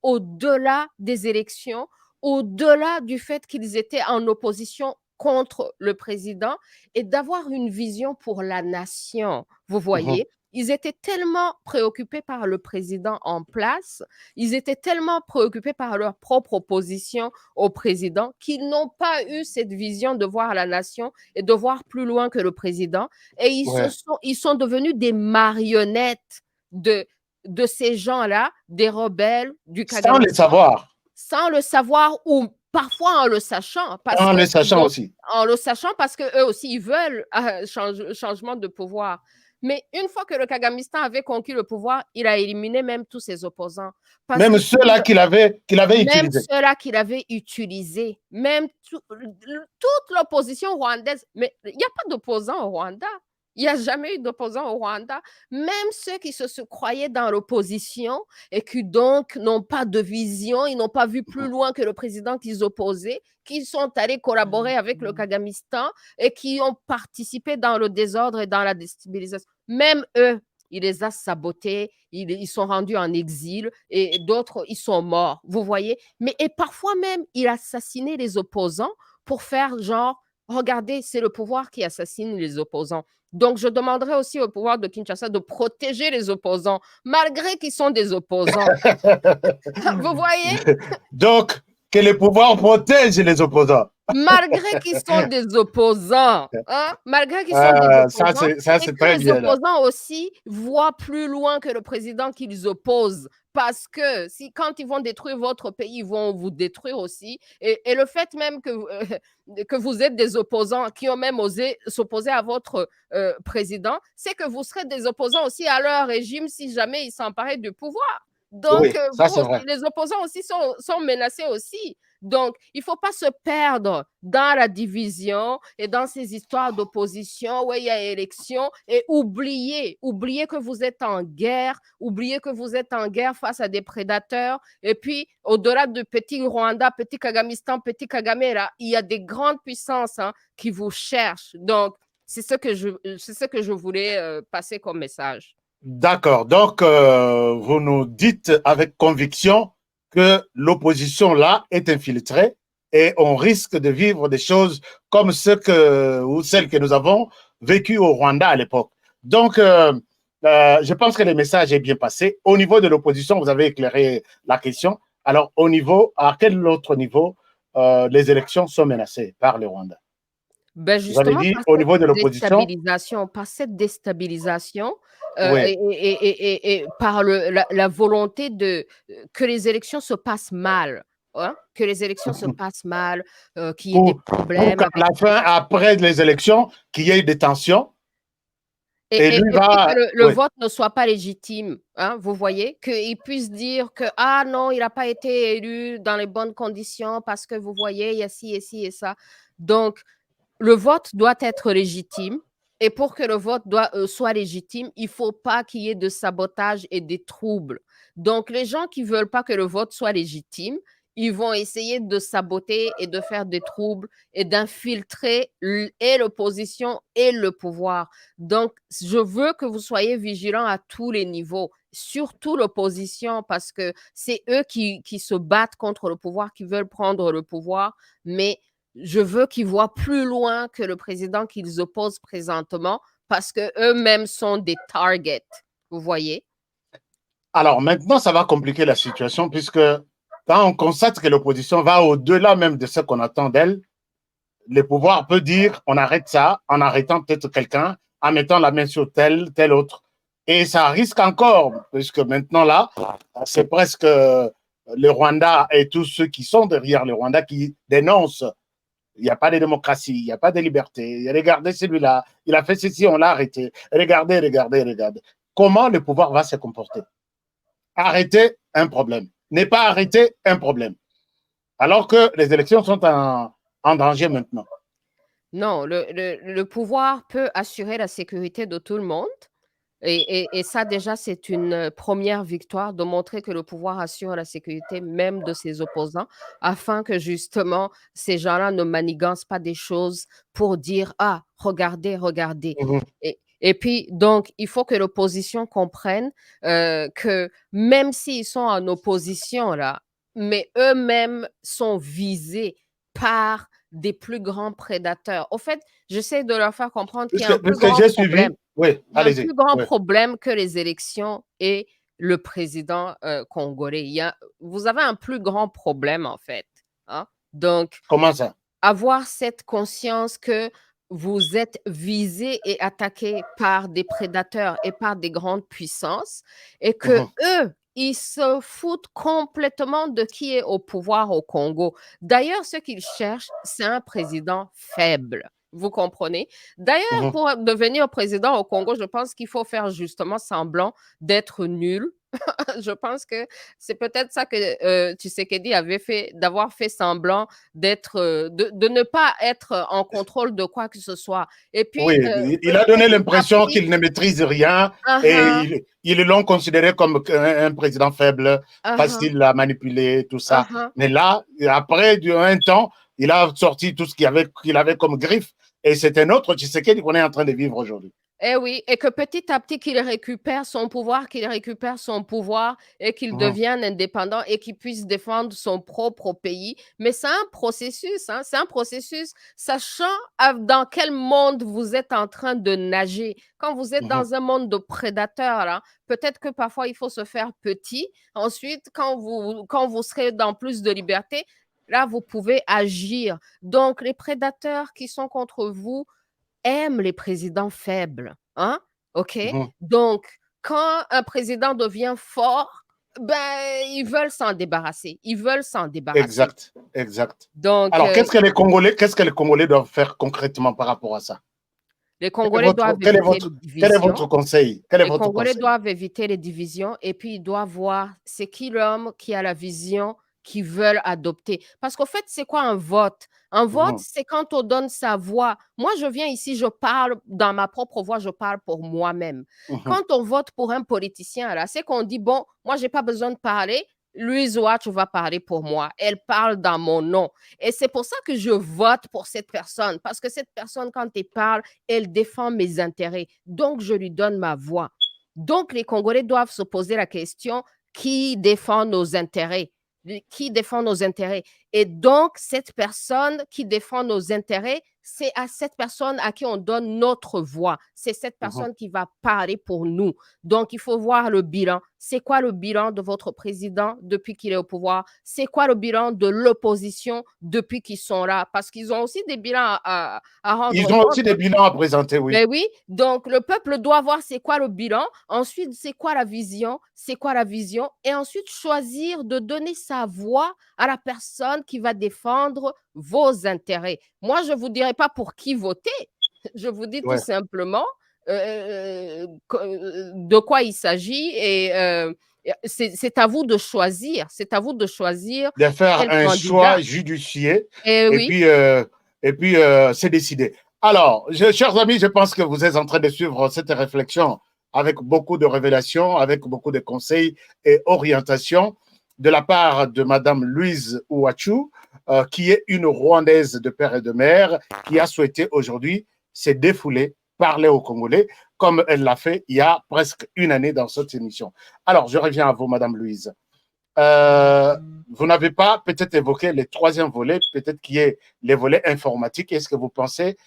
au-delà des élections, au-delà du fait qu'ils étaient en opposition contre le président et d'avoir une vision pour la nation. Vous voyez? Ils étaient tellement préoccupés par le président en place, ils étaient tellement préoccupés par leur propre opposition au président qu'ils n'ont pas eu cette vision de voir la nation et de voir plus loin que le président. Et ils sont devenus des marionnettes de ces gens-là, des rebelles du Kagame. Sans le savoir. Sans le savoir ou parfois en le sachant. En le sachant aussi. En le sachant parce qu'eux aussi, ils veulent un changement de pouvoir. Mais une fois que le Kagamistan avait conquis le pouvoir, il a éliminé même tous ses opposants. Même ceux-là qu'il avait utilisés. Même ceux-là qu'il avait utilisés. Même toute l'opposition rwandaise. Mais il n'y a pas d'opposants au Rwanda. Il n'y a jamais eu d'opposants au Rwanda. Même ceux qui se croyaient dans l'opposition et qui donc n'ont pas de vision, ils n'ont pas vu plus loin que le président qu'ils opposaient, qui sont allés collaborer avec le Kagamistan et qui ont participé dans le désordre et dans la déstabilisation. Même eux, il les a sabotés, ils sont rendus en exil et d'autres, ils sont morts. Vous voyez? Et parfois même, il assassinait les opposants pour faire genre, regardez, c'est le pouvoir qui assassine les opposants. Donc, je demanderai aussi au pouvoir de Kinshasa de protéger les opposants, malgré qu'ils sont des opposants. Vous voyez? Donc, que le pouvoir protège les opposants. Malgré qu'ils sont des opposants. Hein? Malgré qu'ils sont des opposants. Ça, c'est très bien. Les opposants aussi voient plus loin que le président qu'ils opposent. parce que quand ils vont détruire votre pays, ils vont vous détruire aussi. Et le fait même que vous êtes des opposants qui ont même osé s'opposer à votre président, c'est que vous serez des opposants aussi à leur régime si jamais ils s'emparaient du pouvoir. Donc, Oui, ça c'est vous vrai. aussi, les opposants aussi sont menacés aussi. Donc, il ne faut pas se perdre dans la division et dans ces histoires d'opposition où il y a élection et oublier que vous êtes en guerre, oublier que vous êtes en guerre face à des prédateurs. Et puis, au-delà de petit Rwanda, petit Kagamistan, petit Kagame, là, il y a des grandes puissances qui vous cherchent. Donc, c'est ce que je voulais passer comme message. D'accord. Donc, vous nous dites avec conviction que l'opposition là est infiltrée et on risque de vivre des choses comme celles que nous avons vécues au Rwanda à l'époque. Donc, je pense que le message est bien passé. Au niveau de l'opposition, vous avez éclairé la question. Alors, à quel autre niveau les élections sont menacées par le Rwanda? Ben Vous avez justement, dit au niveau de l'opposition. par cette déstabilisation Oui. et par la volonté que les élections se passent mal, hein, que les élections se passent mal, qu'il y ait des Pour problèmes qu'à la fin, après les élections, qu'il y ait des tensions. Et lui et puis que va. le Oui. vote ne soit pas légitime, hein, vous voyez, qu'ils puissent dire que ah non, il n'a pas été élu dans les bonnes conditions parce que vous voyez, il y a ci et ci et ça. Donc, le vote doit être légitime. Et pour que le vote soit légitime, il ne faut pas qu'il y ait de sabotage et des troubles. Donc, les gens qui ne veulent pas que le vote soit légitime, ils vont essayer de saboter et de faire des troubles et d'infiltrer et l'opposition et le pouvoir. Donc, je veux que vous soyez vigilants à tous les niveaux, surtout l'opposition, parce que c'est eux qui se battent contre le pouvoir, qui veulent prendre le pouvoir, mais je veux qu'ils voient plus loin que le président qu'ils opposent présentement parce qu'eux-mêmes sont des targets. Vous voyez? Alors maintenant, ça va compliquer la situation puisque quand on constate que l'opposition va au-delà même de ce qu'on attend d'elle, le pouvoir peut dire on arrête ça en arrêtant peut-être quelqu'un, en mettant la main sur tel autre. Et ça risque encore, puisque maintenant là, c'est presque le Rwanda et tous ceux qui sont derrière le Rwanda qui dénoncent. Il n'y a pas de démocratie, il n'y a pas de liberté. Regardez celui-là, il a fait ceci, on l'a arrêté. Regardez. Comment le pouvoir va se comporter? Arrêter un problème. Ne pas arrêter un problème. Alors que les élections sont en danger maintenant. Non, le pouvoir peut assurer la sécurité de tout le monde. Et ça, déjà, c'est une première victoire de montrer que le pouvoir assure la sécurité même de ses opposants, afin que justement, ces gens-là ne manigancent pas des choses pour dire « Ah, regardez. Mhm. Et puis, donc, il faut que l'opposition comprenne que même s'ils sont en opposition, là, mais eux-mêmes sont visés par des plus grands prédateurs. Au fait, j'essaie de leur faire comprendre qu'il y a un plus Puisque grand j'ai problème. suivi, oui, Il y a un allez-y. plus grand Oui. problème que les élections et le président congolais. Vous avez un plus grand problème, en fait, hein. Donc, Comment ça? avoir cette conscience que vous êtes visé et attaqué par des prédateurs et par des grandes puissances et que eux, ils se foutent complètement de qui est au pouvoir au Congo. D'ailleurs, ce qu'ils cherchent, c'est un président faible. Vous comprenez? D'ailleurs, pour devenir président au Congo, je pense qu'il faut faire justement semblant d'être nul. Je pense que c'est peut-être ça que Tshisekedi avait fait, d'avoir fait semblant de ne pas être en contrôle de quoi que ce soit. Et puis, Oui, il a donné petit à l'impression petit, qu'il ne maîtrise rien uh-huh, et ils l'ont considéré comme un président faible, uh-huh, facile à manipuler, tout ça. uh-huh. Mais là, après un temps, il a sorti tout ce qu'il avait comme griffe et c'est un autre Tshisekedi qu'on est en train de vivre aujourd'hui. Eh oui, et que petit à petit qu'il récupère son pouvoir et qu'il devienne indépendant et qu'il puisse défendre son propre pays. Mais c'est un processus, hein, c'est un processus, sachant dans quel monde vous êtes en train de nager. Quand vous êtes dans un monde de prédateurs, là, peut-être que parfois il faut se faire petit. Ensuite, quand vous serez dans plus de liberté, là, vous pouvez agir. Donc, les prédateurs qui sont contre vous aiment les présidents faibles, hein? OK? Donc, quand un président devient fort, Ben, ils veulent s'en débarrasser. Ils veulent s'en débarrasser. Exact, exact. Donc, Alors, qu'est-ce que les Congolais doivent faire concrètement par rapport à ça? les Congolais doivent éviter les divisions. Quel est votre conseil? Les Congolais doivent éviter les divisions et puis ils doivent voir c'est qui l'homme qui a la vision qu'ils veulent adopter. Parce qu'au fait, c'est quoi un vote? Un vote, c'est quand on donne sa voix. Moi, je viens ici, je parle dans ma propre voix, je parle pour moi-même. Quand on vote pour un politicien, là, c'est qu'on dit, bon, moi, je n'ai pas besoin de parler. Louise Ouattara va parler pour moi. Elle parle dans mon nom. Et c'est pour ça que je vote pour cette personne. Parce que cette personne, quand elle parle, elle défend mes intérêts. Donc, je lui donne ma voix. Donc, les Congolais doivent se poser la question, qui défend nos intérêts? Qui défend nos intérêts? Et donc, cette personne qui défend nos intérêts, c'est à cette personne à qui on donne notre voix. C'est cette personne qui va parler pour nous. Donc, il faut voir le bilan. C'est quoi le bilan de votre président depuis qu'il est au pouvoir? C'est quoi le bilan de l'opposition depuis qu'ils sont là? Parce qu'ils ont aussi des bilans à rendre. Ils ont aussi des bilans à présenter, oui. Mais oui, donc le peuple doit voir c'est quoi le bilan, ensuite c'est quoi la vision, et ensuite choisir de donner sa voix à la personne qui va défendre vos intérêts. Moi, je ne vous dirai pas pour qui voter, je vous dis tout simplement de quoi il s'agit et c'est à vous de choisir, De faire un choix judicieux et puis c'est décidé. Alors, chers amis, je pense que vous êtes en train de suivre cette réflexion avec beaucoup de révélations, avec beaucoup de conseils et orientations de la part de Madame Louise Ouattara, qui est une Rwandaise de père et de mère, qui a souhaité aujourd'hui se défouler, parler aux Congolais, comme elle l'a fait il y a presque une année dans cette émission. Alors, je reviens à vous, Madame Louise. Vous n'avez pas peut-être évoqué le troisième volet, peut-être qui est les volets informatiques. Est-ce que vous pensez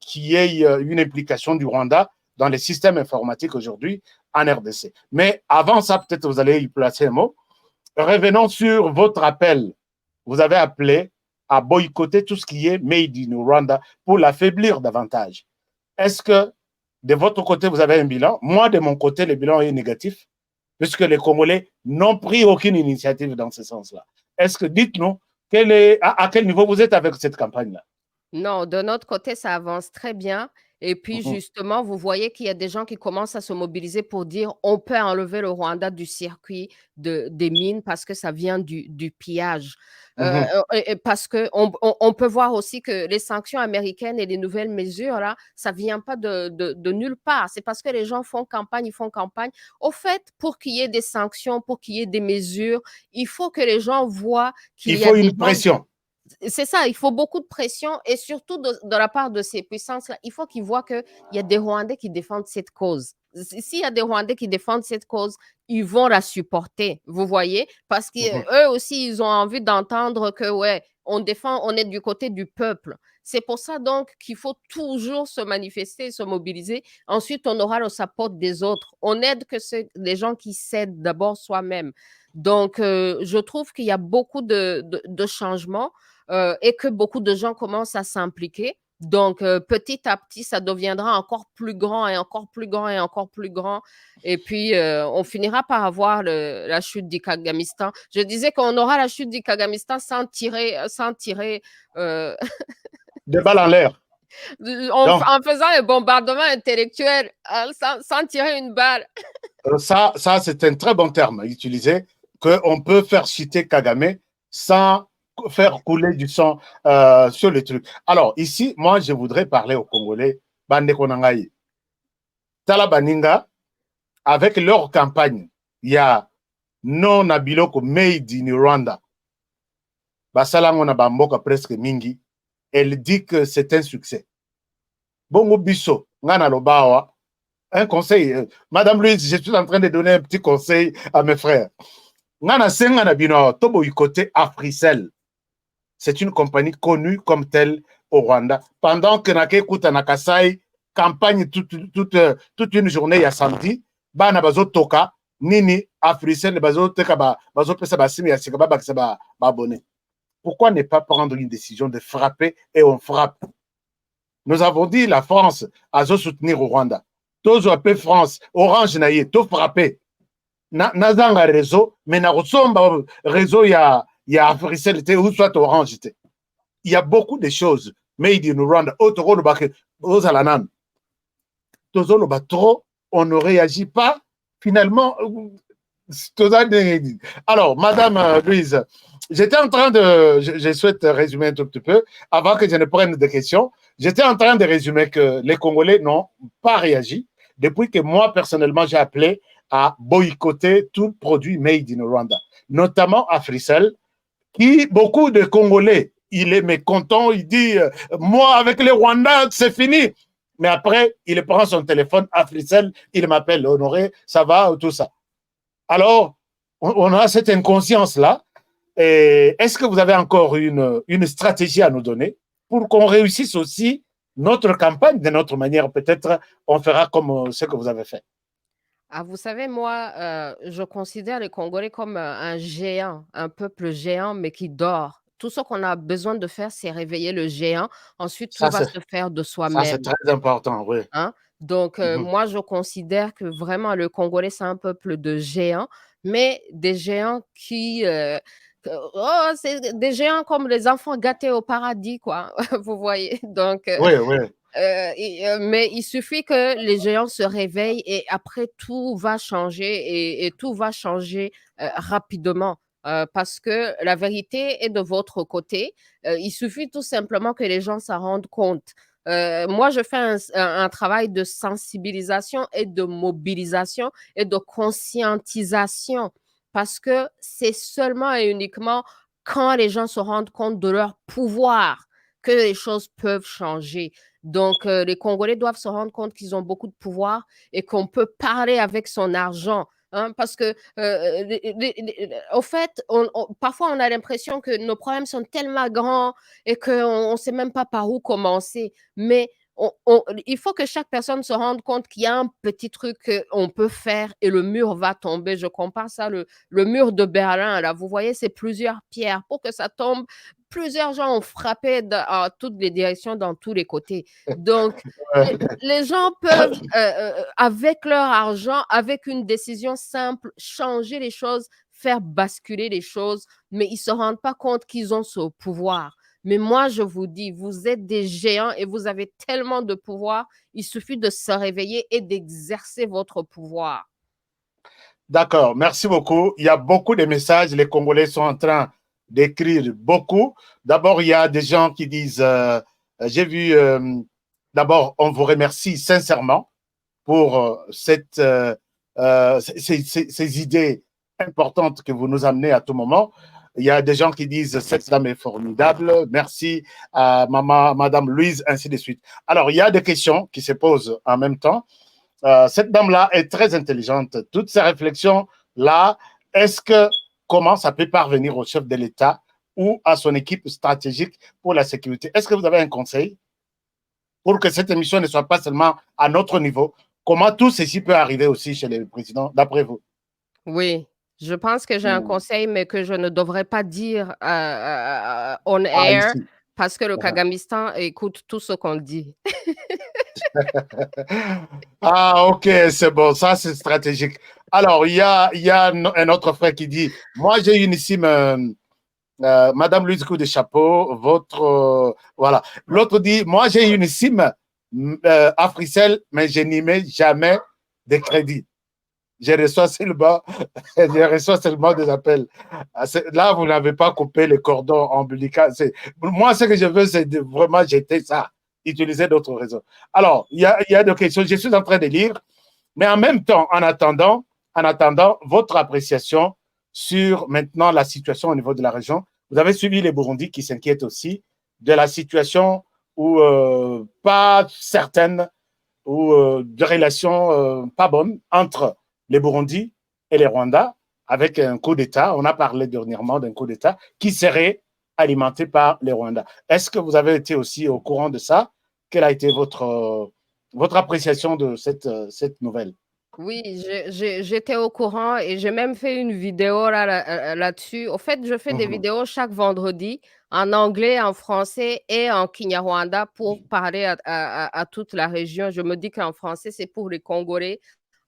qu'il y ait une implication du Rwanda dans les systèmes informatiques aujourd'hui en RDC? Mais avant ça, peut-être vous allez y placer un mot. Revenons sur votre appel. Vous avez appelé à boycotter tout ce qui est made in Rwanda pour l'affaiblir davantage. Est-ce que de votre côté, vous avez un bilan? Moi, de mon côté, le bilan est négatif, puisque les Congolais n'ont pris aucune initiative dans ce sens-là. Est-ce que, dites-nous, à quel niveau vous êtes avec cette campagne-là? Non, de notre côté, ça avance très bien. Et puis, justement, vous voyez qu'il y a des gens qui commencent à se mobiliser pour dire on peut enlever le Rwanda du circuit des mines parce que ça vient du pillage. Parce qu'on peut voir aussi que les sanctions américaines et les nouvelles mesures, là, ça ne vient pas de nulle part. C'est parce que les gens font campagne, ils font campagne. Au fait, pour qu'il y ait des sanctions, pour qu'il y ait des mesures, il faut que les gens voient qu'il y a une pression. C'est ça, il faut beaucoup de pression et surtout de la part de ces puissances-là, il faut qu'ils voient qu'il y a des Rwandais qui défendent cette cause. S'il y a des Rwandais qui défendent cette cause, ils vont la supporter, vous voyez, parce qu'eux aussi, ils ont envie d'entendre que, ouais, on est du côté du peuple. C'est pour ça donc qu'il faut toujours se manifester, se mobiliser. Ensuite, on aura le support des autres. On aide que les gens qui cèdent d'abord soi-même. Donc, je trouve qu'il y a beaucoup de changements. Et que beaucoup de gens commencent à s'impliquer. Donc, petit à petit, ça deviendra encore plus grand et encore plus grand et encore plus grand. Et puis, on finira par avoir la chute du Kagamistan. Je disais qu'on aura la chute du Kagamistan sans tirer des balles en l'air. En faisant un bombardement intellectuel, sans tirer une balle. Ça c'est un très bon terme utilisé, qu'on peut faire citer Kagame sans faire couler du sang sur les trucs. Alors, ici, moi, je voudrais parler aux Congolais, Bande Konangaï. Tala Baninga, avec leur campagne, il y a non abiloko made in Rwanda. Basalango na bamboka presque mingi. Elle dit que c'est un succès. Bongo biso, ngana lobawa. Un conseil. Madame Louise, je suis en train de donner un petit conseil à mes frères. Ngana sengana bino, tobo côté Africell. C'est une compagnie connue comme telle au Rwanda. Pendant que Nake Kuta Nakasai campagne toute une journée, il y a samedi, Bana Bazo Toka, Nini, Africell, Bazo Teka, Bazo Pesa Basimi, Yasikaba, Baksaba, Babone. Pourquoi ne pas prendre une décision de frapper et on frappe? Nous avons dit la France a soutenir au Rwanda. Tous appelés France, Orange Naïe, tout frapper. nazanga réseau mais nakozomba réseau ya Africell ou soit Orange. Il y a beaucoup de choses made in Rwanda. Trop, on ne réagit pas. Finalement, alors, Madame Louise, j'étais en train de, je souhaite résumer un tout petit peu, avant que je ne prenne des questions, j'étais en train de résumer que les Congolais n'ont pas réagi depuis que moi, personnellement, j'ai appelé à boycotter tout produit made in Rwanda, notamment Africell, qui, beaucoup de Congolais, il est mécontent, il dit, moi, avec les Rwandais, c'est fini. Mais après, il prend son téléphone, Africell, il m'appelle, Honoré, ça va, tout ça. Alors, on a cette inconscience-là. Est-ce que vous avez encore une stratégie à nous donner pour qu'on réussisse aussi notre campagne de notre manière? Peut-être on fera comme ce que vous avez fait. Ah, vous savez, moi, je considère les Congolais comme un géant, un peuple géant, mais qui dort. Tout ce qu'on a besoin de faire, c'est réveiller le géant. Ensuite, tout va se faire de Ça, c'est soi-même. très important, oui. Hein? Donc, moi, je considère que vraiment, le Congolais, c'est un peuple de géants, mais des géants qui... c'est des géants comme les enfants gâtés au paradis, quoi. Vous voyez? Donc, oui, oui. Mais il suffit que les géants se réveillent et après tout va changer et tout va changer rapidement parce que la vérité est de votre côté. Il suffit tout simplement que les gens s'en rendent compte. Moi, je fais un travail de sensibilisation et de mobilisation et de conscientisation parce que c'est seulement et uniquement quand les gens se rendent compte de leur pouvoir que les choses peuvent changer. Donc, les Congolais doivent se rendre compte qu'ils ont beaucoup de pouvoir et qu'on peut parler avec son argent. Hein, parce que, au fait, parfois, on a l'impression que nos problèmes sont tellement grands et qu'on ne sait même pas par où commencer. Mais il faut que chaque personne se rende compte qu'il y a un petit truc qu'on peut faire et le mur va tomber. Je compare ça, le mur de Berlin, là, vous voyez, c'est plusieurs pierres. Pour que ça tombe, plusieurs gens ont frappé dans toutes les directions, dans tous les côtés. Donc, les gens peuvent, avec leur argent, avec une décision simple, changer les choses, faire basculer les choses, mais ils ne se rendent pas compte qu'ils ont ce pouvoir. Mais moi, je vous dis, vous êtes des géants et vous avez tellement de pouvoir, il suffit de se réveiller et d'exercer votre pouvoir. D'accord, merci beaucoup. Il y a beaucoup de messages, les Congolais sont en train d'écrire beaucoup. D'abord, il y a des gens qui disent, j'ai vu, d'abord, on vous remercie sincèrement pour ces idées importantes que vous nous amenez à tout moment. Il y a des gens qui disent, cette dame est formidable, merci à Madame Louise, ainsi de suite. Alors, il y a des questions qui se posent en même temps. Cette dame-là est très intelligente. Toutes ces réflexions-là, comment ça peut parvenir au chef de l'État ou à son équipe stratégique pour la sécurité? Est-ce que vous avez un conseil pour que cette émission ne soit pas seulement à notre niveau? Comment tout ceci peut arriver aussi chez les présidents, d'après vous? Oui, je pense que j'ai un conseil, mais que je ne devrais pas dire on air Ici. parce que le Kagamistan écoute tout ce qu'on dit. Ah, ok, c'est bon, ça c'est stratégique. Alors, il y a un autre frère qui dit, moi j'ai une ici, Madame Louise Coup de Chapeau, voilà. L'autre dit, moi j'ai une SIM Africell, mais je n'y mets jamais de crédit. Je reçois seulement des appels. Là, vous n'avez pas coupé le cordon ombilical. Moi, ce que je veux, c'est vraiment jeter ça, utiliser d'autres réseaux. Alors, il y a des questions. Je suis en train de lire, mais en même temps, en attendant votre appréciation sur maintenant la situation au niveau de la région. Vous avez suivi les Burundis qui s'inquiètent aussi de la situation où pas certaine ou de relations pas bonnes entre les Burundis et les Rwandais avec un coup d'État. On a parlé dernièrement d'un coup d'État qui serait alimenté par les Rwandais. Est-ce que vous avez été aussi au courant de ça? Quelle a été votre appréciation de cette nouvelle? Oui, j'étais au courant et j'ai même fait une vidéo là-dessus. Au fait, je fais des vidéos chaque vendredi en anglais, en français et en Kinyarwanda pour parler à toute la région. Je me dis qu'en français, c'est pour les Congolais.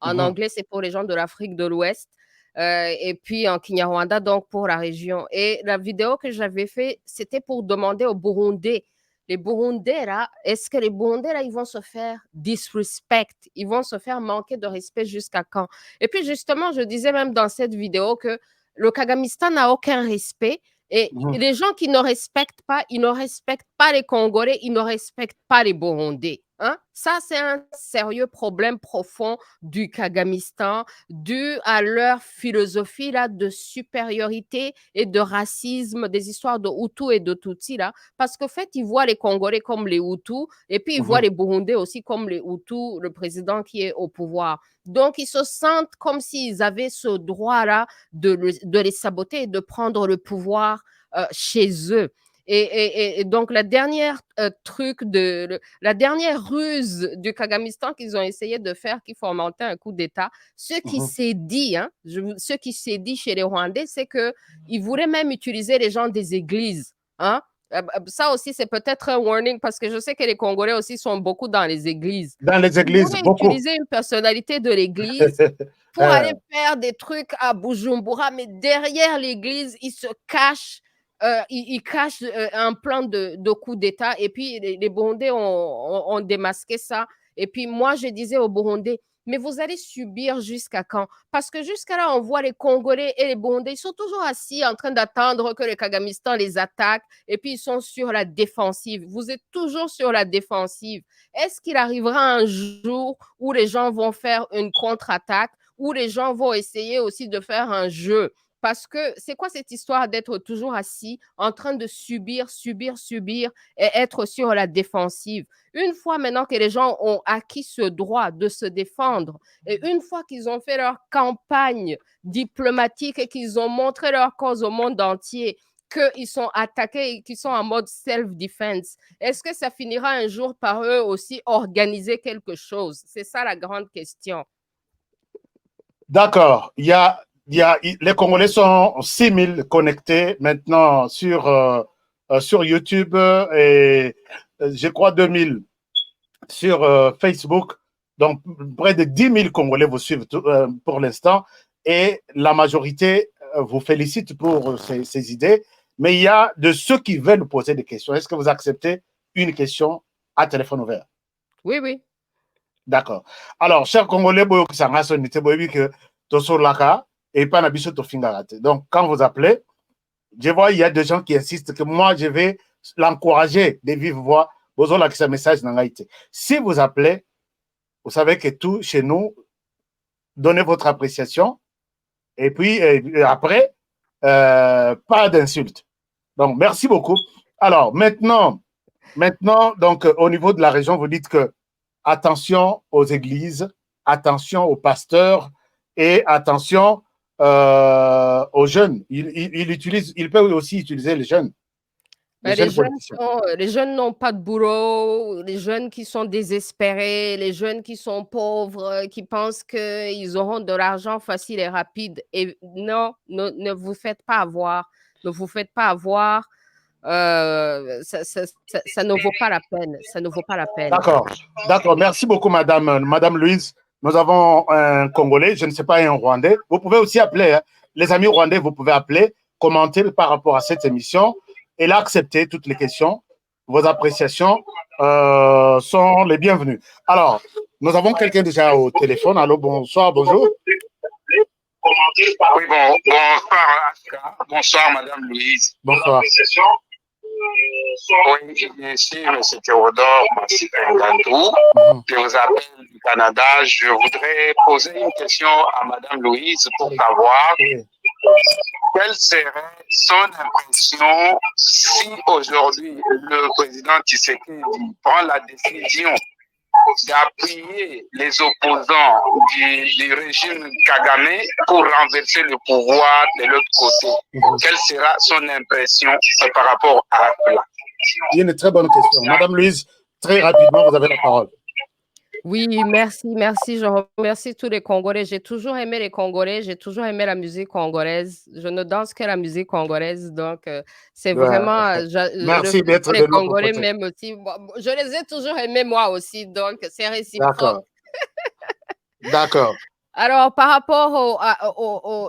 En anglais, c'est pour les gens de l'Afrique de l'Ouest. et puis en Kinyarwanda, donc pour la région. Et la vidéo que j'avais fait, c'était pour demander aux Burundais, les Burundais, là, est-ce que les Burundais, là, ils vont se faire disrespect, ils vont se faire manquer de respect jusqu'à quand? Et puis justement, je disais même dans cette vidéo que le Kagamistan n'a aucun respect. Et les gens qui ne respectent pas, ils ne respectent pas les Congolais, ils ne respectent pas les Burundais. Hein? Ça, c'est un sérieux problème profond du Kagamistan, dû à leur philosophie là, de supériorité et de racisme, des histoires de Hutu et de Tutsi, là, parce qu'en fait, ils voient les Congolais comme les Hutus, et puis ils voient les Burundais aussi comme les Hutus, le président qui est au pouvoir. Donc, ils se sentent comme s'ils avaient ce droit-là de les saboter et de prendre le pouvoir chez eux. Et donc, la dernière la dernière ruse du Kagamistan qu'ils ont essayé de faire, qui fomentait un coup d'État, ce qui s'est dit, hein, ce qui s'est dit chez les Rwandais, c'est qu'ils voulaient même utiliser les gens des églises. Hein? Ça aussi, c'est peut-être un warning parce que je sais que les Congolais aussi sont beaucoup dans les églises. Dans les églises, ils beaucoup. Utiliser une personnalité de l'église pour aller faire des trucs à Bujumbura, mais derrière l'église, ils se cachent. Ils cachent un plan de coup d'État et puis les Burundais ont démasqué ça. Et puis moi, je disais aux Burundais, mais vous allez subir jusqu'à quand? Parce que jusqu'à là, on voit les Congolais et les Burundais, ils sont toujours assis en train d'attendre que le Kagamistan les attaque et puis ils sont sur la défensive. Vous êtes toujours sur la défensive. Est-ce qu'il arrivera un jour où les gens vont faire une contre-attaque, où les gens vont essayer aussi de faire un jeu? Parce que c'est quoi cette histoire d'être toujours assis en train de subir et être sur la défensive? Une fois maintenant que les gens ont acquis ce droit de se défendre et une fois qu'ils ont fait leur campagne diplomatique et qu'ils ont montré leur cause au monde entier, qu'ils sont attaqués et qu'ils sont en mode self-defense, est-ce que ça finira un jour par eux aussi organiser quelque chose? C'est ça la grande question. D'accord. Les Congolais sont 6000 connectés maintenant sur YouTube et je crois 2000 sur Facebook. Donc, près de 10 000 Congolais vous suivent pour l'instant et la majorité vous félicite pour ces idées. Mais il y a de ceux qui veulent poser des questions. Est-ce que vous acceptez une question à téléphone ouvert? Oui, oui. D'accord. Alors, chers Congolais, et pas donc, quand vous appelez, je vois, il y a des gens qui insistent que moi, je vais l'encourager de vive voix. Si vous appelez, vous savez que tout chez nous, donnez votre appréciation. Et puis, après, pas d'insultes. Donc, merci beaucoup. Alors, maintenant, donc, au niveau de la région, vous dites que attention aux églises, attention aux pasteurs et attention aux jeunes. Il peut aussi utiliser les jeunes. Les jeunes n'ont pas de boulot, les jeunes qui sont désespérés, les jeunes qui sont pauvres, qui pensent qu'ils auront de l'argent facile et rapide. Et non, ne vous faites pas avoir. Ne vous faites pas avoir. Ça ne vaut pas la peine. Ça ne vaut pas la peine. D'accord. Merci beaucoup, Madame Louise. Nous avons un Congolais, je ne sais pas, un Rwandais. Vous pouvez aussi appeler, hein. Les amis rwandais, vous pouvez appeler, commenter par rapport à cette émission et là, accepter toutes les questions. Vos appréciations sont les bienvenues. Alors, nous avons quelqu'un déjà au téléphone. Allô, bonsoir, bonjour. Oui, bonsoir, Aska. Bonsoir, Madame Louise. Bonsoir. Oui, ici, M. Théodore Massipengandou. Je vous appelle du Canada. Je voudrais poser une question à Madame Louise pour savoir quelle serait son impression si aujourd'hui le président Tshisekedi prend la décision d'appuyer les opposants du régime Kagame pour renverser le pouvoir de l'autre côté. Quelle sera son impression par rapport à cela? C'est une très bonne question. Madame Louise, très rapidement, vous avez la parole. Oui, merci. Je remercie tous les Congolais. J'ai toujours aimé les Congolais, j'ai toujours aimé la musique congolaise. Je ne danse que la musique congolaise, donc c'est vraiment... Merci d'être les Congolais m'aiment aussi. Je les ai toujours aimés moi aussi, donc c'est réciproque. D'accord. Alors, par rapport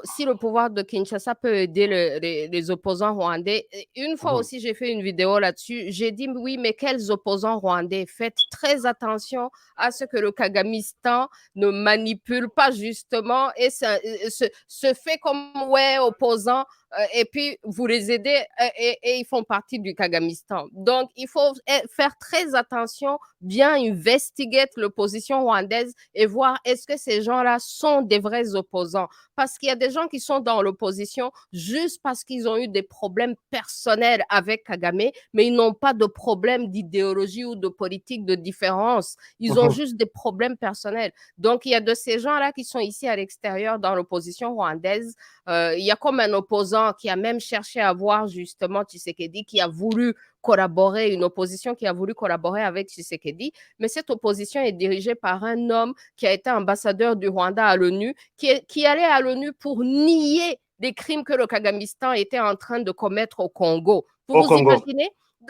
si le pouvoir de Kinshasa peut aider les opposants rwandais, une fois aussi, j'ai fait une vidéo là-dessus. J'ai dit, oui, mais quels opposants rwandais? Faites très attention à ce que le Kagamistan ne manipule pas justement et se fait comme, ouais, opposants, et puis vous les aidez et ils font partie du Kagamistan. Donc, il faut faire très attention, bien investiguer l'opposition rwandaise et voir est-ce que ces gens-là sont des vrais opposants. Parce qu'il y a des gens qui sont dans l'opposition juste parce qu'ils ont eu des problèmes personnels avec Kagame, mais ils n'ont pas de problème d'idéologie ou de politique de différence. Ils ont juste des problèmes personnels. Donc, il y a de ces gens-là qui sont ici à l'extérieur dans l'opposition rwandaise. Il y a comme un opposant qui a même cherché à voir justement Tshisekedi, qui a voulu collaborer, une opposition qui a voulu collaborer avec Tshisekedi, mais cette opposition est dirigée par un homme qui a été ambassadeur du Rwanda à l'ONU, qui allait à l'ONU pour nier les crimes que le Kagamistan était en train de commettre au Congo. Vous imaginez?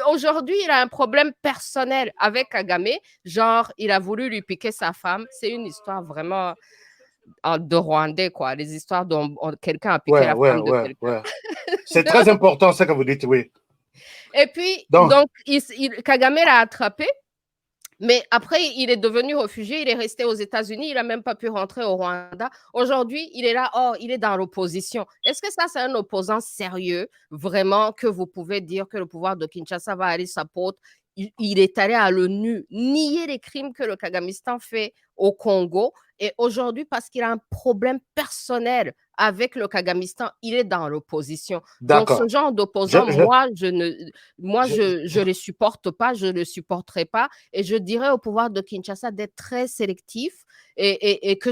Aujourd'hui, il a un problème personnel avec Kagame, genre il a voulu lui piquer sa femme. C'est une histoire vraiment de Rwandais, quoi, les histoires dont quelqu'un a piqué la femme de quelqu'un. C'est très important ce que vous dites, oui. Et puis, donc Kagame l'a attrapé, mais après, il est devenu réfugié, il est resté aux États-Unis, il n'a même pas pu rentrer au Rwanda. Aujourd'hui, il est là, il est dans l'opposition. Est-ce que ça, c'est un opposant sérieux, vraiment, que vous pouvez dire que le pouvoir de Kinshasa va aller sa porte? Il est allé à l'ONU nier les crimes que le Kagamistan fait au Congo. Et aujourd'hui, parce qu'il a un problème personnel avec le Kagamistan, il est dans l'opposition. Donc, ce genre d'opposants, moi, je les supporte pas, je ne les supporterai pas. Et je dirais au pouvoir de Kinshasa d'être très sélectif et que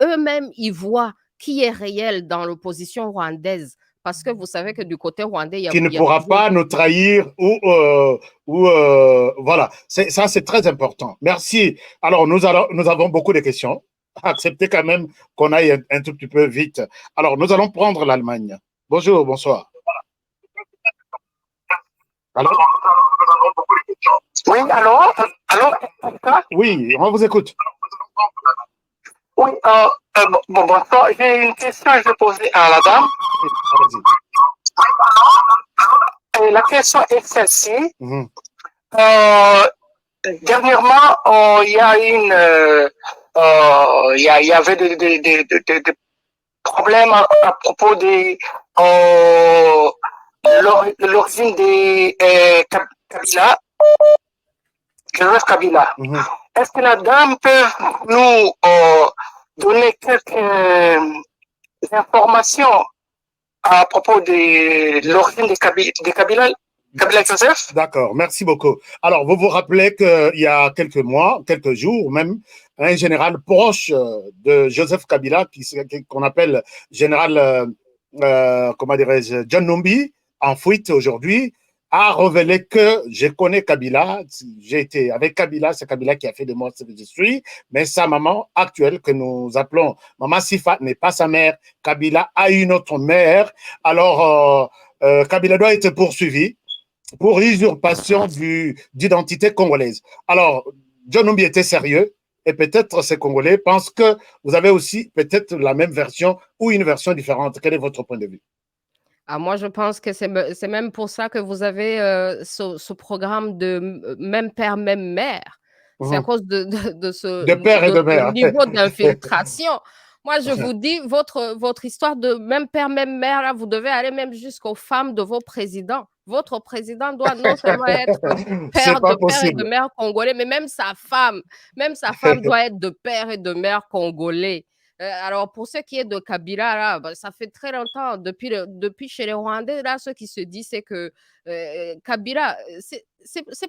eux-mêmes, ils voient qui est réel dans l'opposition rwandaise. Parce que vous savez que du côté rwandais, il y a... Qui ne pourra pas nous trahir voilà. Ça, c'est très important. Merci. Alors, nous avons beaucoup de questions. Acceptez quand même qu'on aille un tout petit peu vite. Alors, nous allons prendre l'Allemagne. Bonjour, bonsoir. Allô? Oui, allô? Oui, on vous écoute. Oui, bonsoir. J'ai une question à poser à la dame. Et la question est celle-ci. Dernièrement, il y a il y avait des problèmes à propos de l'origine des Kabila, Joseph Kabila. Est-ce que la dame peut nous donner quelques informations à propos de l'origine des Kabila Joseph? D'accord, merci beaucoup. Alors, vous vous rappelez qu'il y a quelques mois, quelques jours même, un général proche de Joseph Kabila, qu'on appelle général, comment dirais-je, John Numbi, en fuite aujourd'hui, a révélé que je connais Kabila, j'ai été avec Kabila, c'est Kabila qui a fait de moi ce que je suis, mais sa maman actuelle, que nous appelons Maman Sifa, n'est pas sa mère. Kabila a une autre mère. Alors, Kabila doit être poursuivi pour usurpation d'identité congolaise. Alors, John Numbi était sérieux, et peut-être ces Congolais pensent que vous avez aussi peut-être la même version ou une version différente. Quel est votre point de vue? Moi, je pense que c'est même pour ça que vous avez ce programme de même père, même mère. C'est à cause de père et de mère. Niveau d'infiltration. Moi, je vous dis, votre histoire de même père, même mère, là, vous devez aller même jusqu'aux femmes de vos présidents. Votre président doit non seulement être père et de mère congolais, mais même sa femme doit être de père et de mère congolais. Alors, pour ce qui est de Kabila, là, ça fait très longtemps, depuis chez les Rwandais, là, ce qui se dit, c'est que Kabila, c'est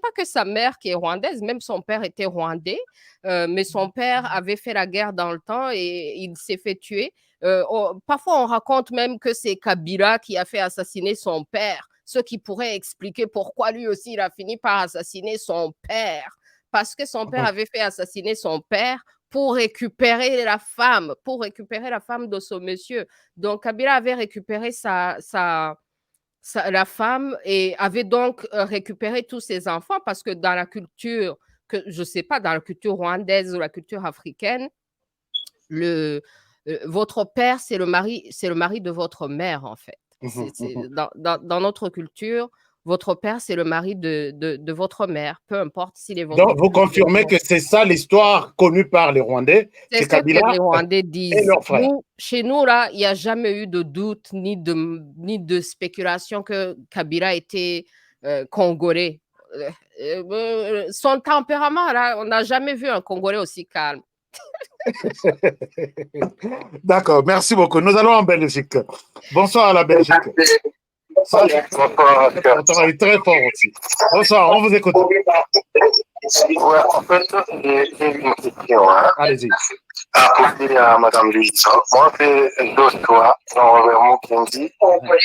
pas que sa mère qui est rwandaise, même son père était rwandais, mais son père avait fait la guerre dans le temps et il s'est fait tuer. Parfois, on raconte même que c'est Kabila qui a fait assassiner son père, ce qui pourrait expliquer pourquoi lui aussi, il a fini par assassiner son père. Parce que son père avait fait assassiner son père pour récupérer la femme de ce monsieur. Donc, Kabila avait récupéré la femme et avait donc récupéré tous ses enfants parce que dans la culture, je ne sais pas, dans la culture rwandaise ou la culture africaine, votre père, c'est le mari de votre mère, en fait. Dans notre culture, votre père, c'est le mari de votre mère, peu importe s'il est votre Donc, vous confirmez que c'est ça l'histoire connue par les Rwandais, c'est ce Kabila que les Rwandais et disent. leurs frères. Chez nous, là, il n'y a jamais eu de doute ni de spéculation que Kabila était congolais. Son tempérament, là, on n'a jamais vu un Congolais aussi calme. D'accord, merci beaucoup. Nous allons en Belgique. Bonsoir à la Belgique. Ça, on travaille très fort aussi. Bonsoir, on vous écoute. Ouais, en fait, j'ai une question. Hein, allez-y. À poser à Mme Louise. Moi, c'est deux fois, Robert Mou qui me dit, en fait,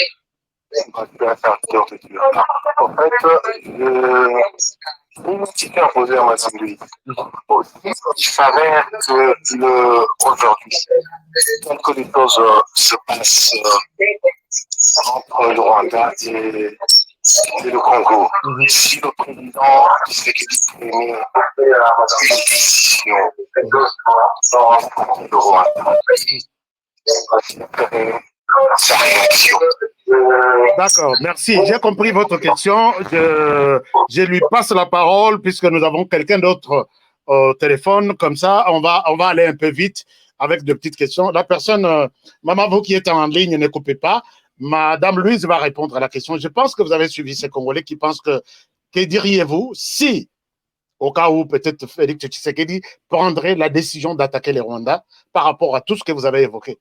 une question à poser à Mme Louise. Il s'avère que aujourd'hui, quelque les choses se passent entre le Rwanda et le Congo. Si le président Tshisekedi prenait une décision dans le Rwanda, sa réaction. D'accord, merci. J'ai compris votre question. Je lui passe la parole puisque nous avons quelqu'un d'autre au téléphone. Comme ça, on va aller un peu vite avec de petites questions. La personne, maman, vous qui êtes en ligne, ne coupez pas. Madame Louise va répondre à la question. Je pense que vous avez suivi ces Congolais qui pensent que diriez-vous si, au cas où peut-être Félix Tshisekedi prendrait la décision d'attaquer les Rwandais par rapport à tout ce que vous avez évoqué?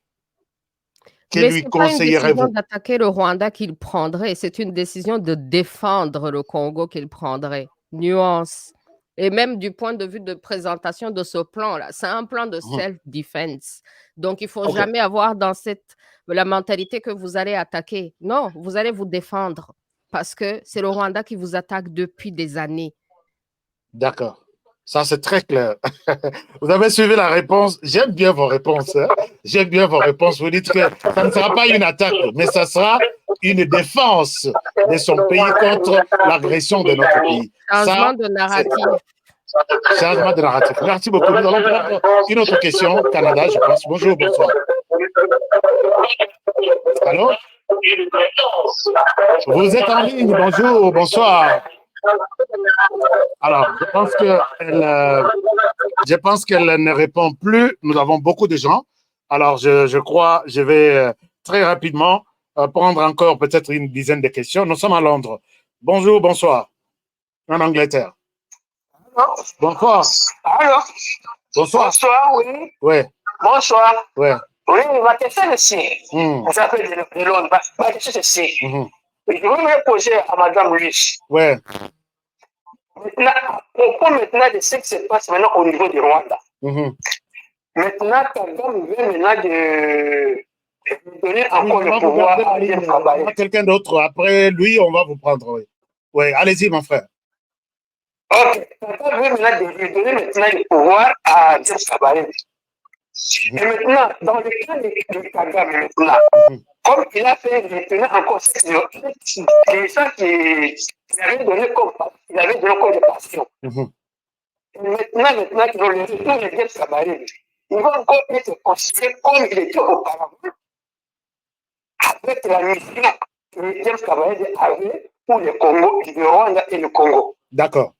Mais ce n'est pas une décision d'attaquer le Rwanda qu'il prendrait, c'est une décision de défendre le Congo qu'il prendrait. Nuance. Et même du point de vue de présentation de ce plan-là, c'est un plan de self-defense. Donc, il ne faut jamais avoir dans la mentalité que vous allez attaquer. Non, vous allez vous défendre parce que c'est le Rwanda qui vous attaque depuis des années. D'accord. Ça, c'est très clair. Vous avez suivi la réponse. J'aime bien vos réponses. Hein? J'aime bien vos réponses. Vous dites que ça ne sera pas une attaque, mais ça sera une défense de son pays contre l'agression de notre pays. Changement de narratif. Changement de narratif. Merci beaucoup. Nous allons prendre une autre question. Canada, je pense. Bonjour, bonsoir. Allô? Vous êtes en ligne. Bonjour, bonsoir. Alors, je pense qu'elle ne répond plus. Nous avons beaucoup de gens. Alors, je crois, je vais très rapidement prendre encore peut-être une dizaine de questions. Nous sommes à Londres. Bonjour, bonsoir. En Angleterre. Bonsoir. Alors, bonsoir. Bonsoir, oui. Oui. Bonsoir. Oui. Oui, ma question est ici. On s'appelle de Londres. Ma question est ici. Je vais me poser à Mme Louise. Oui. Maintenant, on parle maintenant de ce qui se passe maintenant au niveau du Rwanda. Maintenant, Kagame vient maintenant de donner encore le pouvoir à James Kabarebe. Quelqu'un d'autre. Après lui, on va vous prendre. Oui, oui, allez-y, mon frère. Ok. Kagame vient maintenant de donner maintenant le pouvoir à James Kabarebe. Et maintenant, dans le cas de Kagame maintenant, comme il a fait retenir encore les gens qui avaient donné comme des passions. Maintenant qu'ils ont le retour de James Kabarebe, il va encore être considéré comme il était auparavant avec la mission que James Kabarebe avait pour le Congo, le Rwanda et le Congo. D'accord.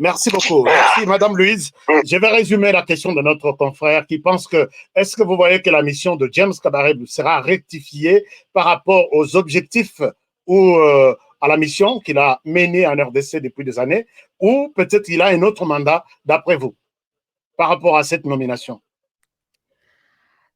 Merci beaucoup. Merci, Madame Louise. Je vais résumer la question de notre confrère qui pense que, est-ce que vous voyez que la mission de James Kabarebe sera rectifiée par rapport aux objectifs ou à la mission qu'il a menée en RDC depuis des années, ou peut-être il a un autre mandat d'après vous par rapport à cette nomination?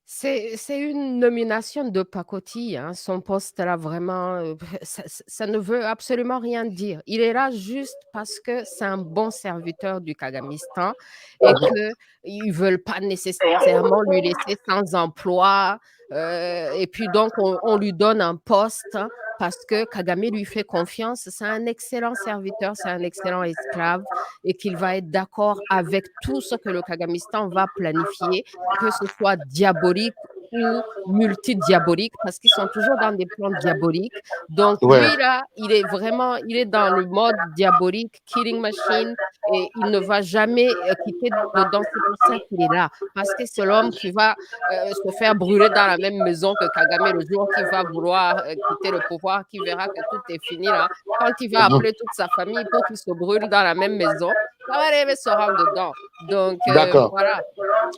C'est une nomination de pacotille. Hein. Son poste là, vraiment, ça ne veut absolument rien dire. Il est là juste parce que c'est un bon serviteur du Kagamistan et qu'ils ne veulent pas nécessairement lui laisser sans emploi. Et puis donc, on lui donne un poste hein, parce que Kagame lui fait confiance. C'est un excellent serviteur, c'est un excellent esclave et qu'il va être d'accord avec tout ce que le Kagamistan va planifier, que ce soit diabolique ou multidiaboliques, parce qu'ils sont toujours dans des plans diaboliques. Donc, Ouais. lui, là, il est dans le mode diabolique, killing machine, et il ne va jamais quitter dedans. C'est pour ça qu'il est là, parce que c'est l'homme qui va se faire brûler dans la même maison que Kagame le jour qu'il va vouloir quitter le pouvoir, qui verra que tout est fini là. Quand il va appeler toute sa famille pour qu'ils se brûlent dans la même maison, Kabarebe sera dedans. Donc, D'accord. voilà.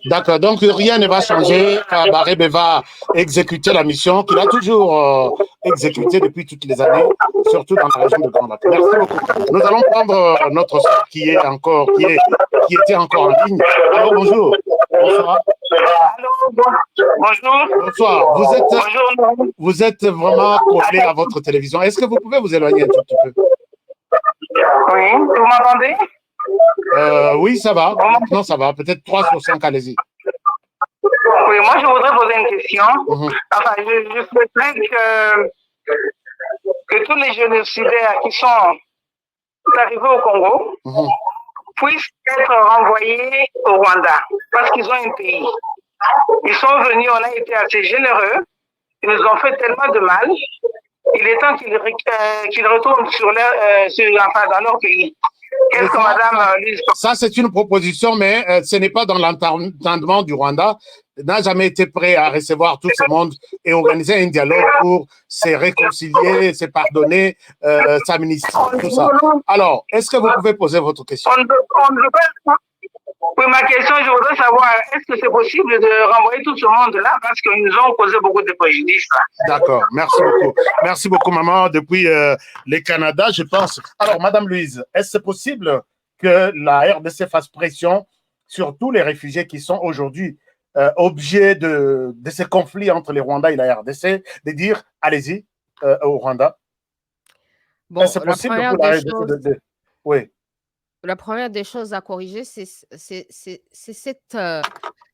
D'accord, donc rien ne va changer. Kabarebe va exécuter la mission qu'il a toujours exécutée depuis toutes les années, surtout dans la région de Grand Lac. Merci beaucoup. Nous allons prendre notre soeur qui était encore en ligne. Alors, bonjour. Bonsoir. Bonjour. Bonsoir. Bonjour. Vous êtes vraiment collé à votre télévision. Est-ce que vous pouvez vous éloigner un tout petit peu? Oui, vous m'entendez? Oui, ça va. Maintenant, ça va. Peut-être 3 sur 5, allez-y. Oui, moi, je voudrais poser une question. Enfin, je souhaiterais que tous les génocidaires qui sont arrivés au Congo puissent être renvoyés au Rwanda parce qu'ils ont un pays. Ils sont venus, on a été assez généreux. Ils nous ont fait tellement de mal. Il est temps qu'ils retournent dans leur pays. Qu'est-ce que Madame Lise... Ça, c'est une proposition, mais ce n'est pas dans l'entendement du Rwanda. N'a jamais été prêt à recevoir tout ce monde et organiser un dialogue pour se réconcilier, se pardonner, s'amnistier, tout ça. Alors, est-ce que vous pouvez poser votre question? Oui, ma question, je voudrais savoir, est-ce que c'est possible de renvoyer tout ce monde-là parce qu'ils nous ont causé beaucoup de préjudice? D'accord, merci beaucoup. Merci beaucoup, maman, depuis le Canada, je pense. Alors, Madame Louise, est-ce possible que la RDC fasse pression sur tous les réfugiés qui sont aujourd'hui objet de ces conflits entre les Rwandais et la RDC, de dire, allez-y au Rwanda? Bon, c'est possible pour la RDC Oui. La première des choses à corriger, c'est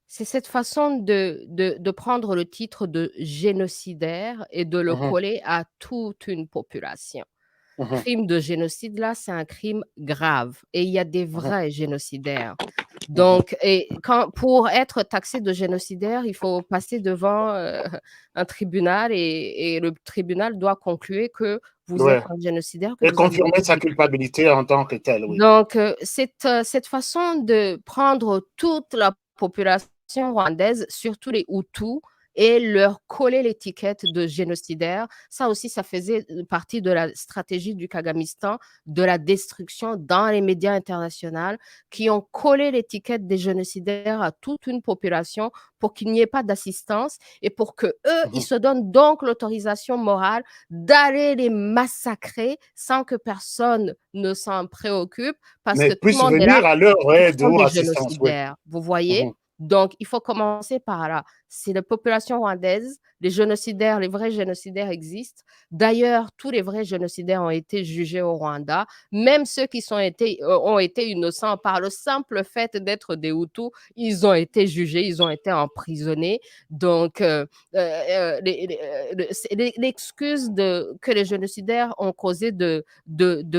cette façon de prendre le titre de génocidaire et de le coller à toute une population. Crime de génocide, là, c'est un crime grave et il y a des vrais génocidaires. Donc, pour être taxé de génocidaire, il faut passer devant un tribunal et le tribunal doit conclure que vous êtes un génocidaire. Et confirmer sa culpabilité en tant que telle, oui. Donc, cette façon de prendre toute la population rwandaise, surtout les Hutus, et leur coller l'étiquette de génocidaire, ça aussi, ça faisait partie de la stratégie du Kagamistan, de la destruction dans les médias internationaux, qui ont collé l'étiquette des génocidaires à toute une population pour qu'il n'y ait pas d'assistance et pour que eux, ils se donnent donc l'autorisation morale d'aller les massacrer sans que personne ne s'en préoccupe, parce que tout le monde est là, à leur aide ou assistance. Vous voyez? Donc, il faut commencer par là. C'est la population rwandaise, les génocidaires, les vrais génocidaires existent. D'ailleurs, tous les vrais génocidaires ont été jugés au Rwanda. Même ceux qui ont été innocents par le simple fait d'être des Hutus, ils ont été jugés, ils ont été emprisonnés. Donc, l'excuse que les génocidaires ont causé de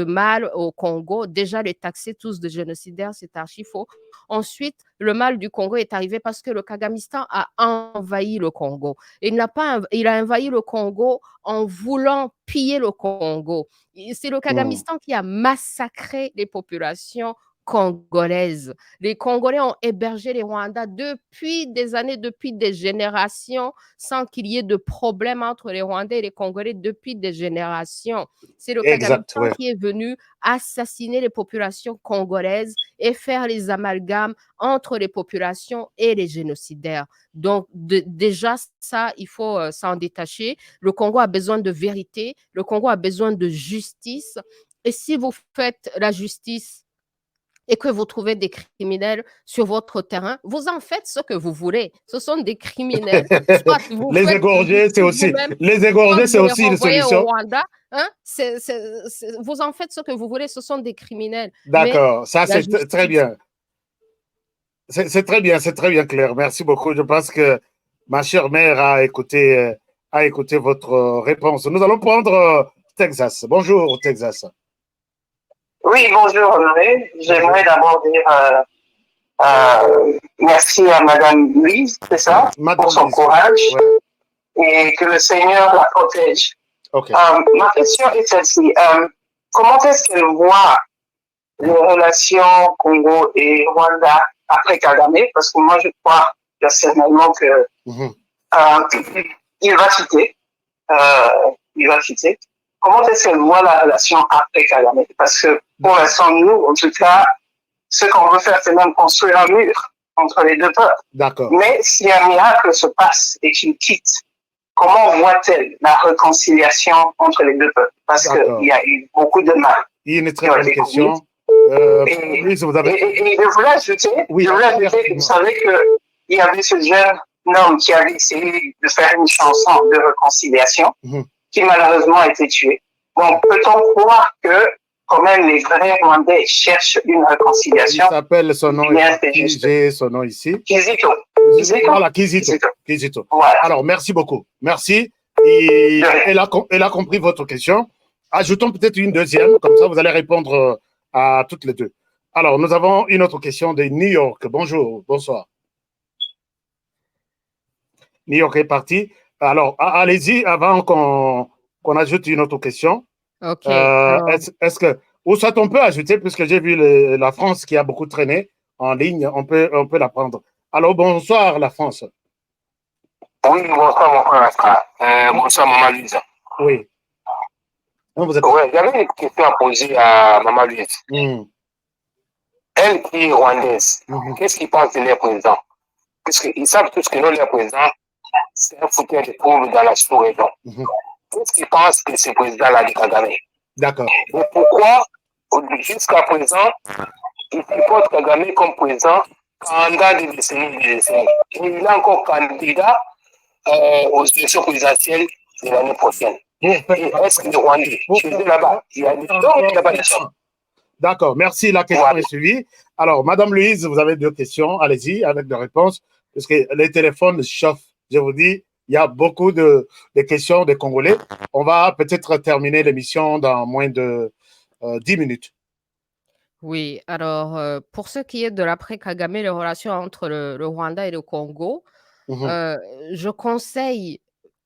mal au Congo, déjà les taxer tous de génocidaires, c'est archi faux. Ensuite, le mal du Congo est arrivé parce que le Kagamistan a envahi le Congo. Il a envahi le Congo en voulant piller le Congo. C'est le Kagamistan qui a massacré les populations congolaises. Les Congolais ont hébergé les Rwandais depuis des années, depuis des générations, sans qu'il y ait de problème entre les Rwandais et les Congolais depuis des générations. C'est le Kagamistan qui est venu assassiner les populations congolaises et faire les amalgames entre les populations et les génocidaires. Donc, déjà, ça, il faut s'en détacher. Le Congo a besoin de vérité. Le Congo a besoin de justice. Et si vous faites la justice et que vous trouvez des criminels sur votre terrain, vous en faites ce que vous voulez. Ce sont des criminels. Les égorger, c'est aussi une solution. Au Rwanda, vous en faites ce que vous voulez, ce sont des criminels. D'accord, ça c'est très bien. C'est très bien clair. Merci beaucoup. Je pense que ma chère mère a écouté votre réponse. Nous allons prendre Texas. Bonjour, Texas. Oui, bonjour, Honoré. J'aimerais d'abord dire Merci à Madame Louise, c'est ça, Madame pour son Louise. courage Ouais. et que le Seigneur la protège. Ok. Ma question est celle-ci. Comment est-ce qu'elle voit les relations Congo et Rwanda après Kagame? Parce que moi, je crois personnellement que il va quitter. Il va quitter. Comment est-ce qu'elle voit la relation après Kagame? Parce que pour l'instant, nous, en tout cas, ce qu'on veut faire, c'est même construire un mur entre les deux peuples. D'accord. Mais si un miracle se passe et qu'il quitte, comment voit-elle la réconciliation entre les deux peuples? Parce qu'il y a eu beaucoup de mal. Il y a une très bonne question. Louise, vous avez... Et je voulais ajouter, que vous savez qu'il y avait ce jeune homme qui avait essayé de faire une chanson de réconciliation, qui malheureusement a été tué. Bon, peut-on croire que quand même les vrais Rwandais cherchent une réconciliation? Il s'appelle son nom, j'ai son nom ici. Kizito. Voilà, Kizito. Voilà. Alors, merci beaucoup. Merci. Et elle a compris votre question. Ajoutons peut-être une deuxième, comme ça vous allez répondre à toutes les deux. Alors, nous avons une autre question de New York. Bonjour, bonsoir. New York est parti. Alors, allez-y avant qu'on ajoute une autre question. Ok. Est-ce que, ou soit on peut ajouter, puisque j'ai vu la France qui a beaucoup traîné en ligne, on peut la prendre. Alors, bonsoir la France. Oui, bonsoir mon frère. Bonsoir Maman Louise. Oui. Oui, j'avais une question à poser à Maman Louise. Elle qui est rwandaise, qu'est-ce qu'ils pensent de leur président? Puisqu'ils savent tous que leur président, c'est un fouteur de troubles dans la sous-région. Qu'est-ce qu'ils pensent de ce président-là de Kagame? D'accord. Et pourquoi, jusqu'à présent, il supporte Kagame comme président pendant des décennies et des décennies? Et il est encore candidat aux élections présidentielles de l'année prochaine. Et est-ce que les Rwandais, chez eux là-bas, il y a des gens qui n'ont pas de chambre? D'accord, merci. La question est suivie. Alors, Madame Louise, vous avez deux questions. Allez-y avec des réponses, parce que les téléphones chauffent. Je vous dis, il y a beaucoup de questions des Congolais. On va peut-être terminer l'émission dans moins de 10 minutes. Oui, alors, pour ce qui est de l'après-Kagame, les relations entre le Rwanda et le Congo, je conseille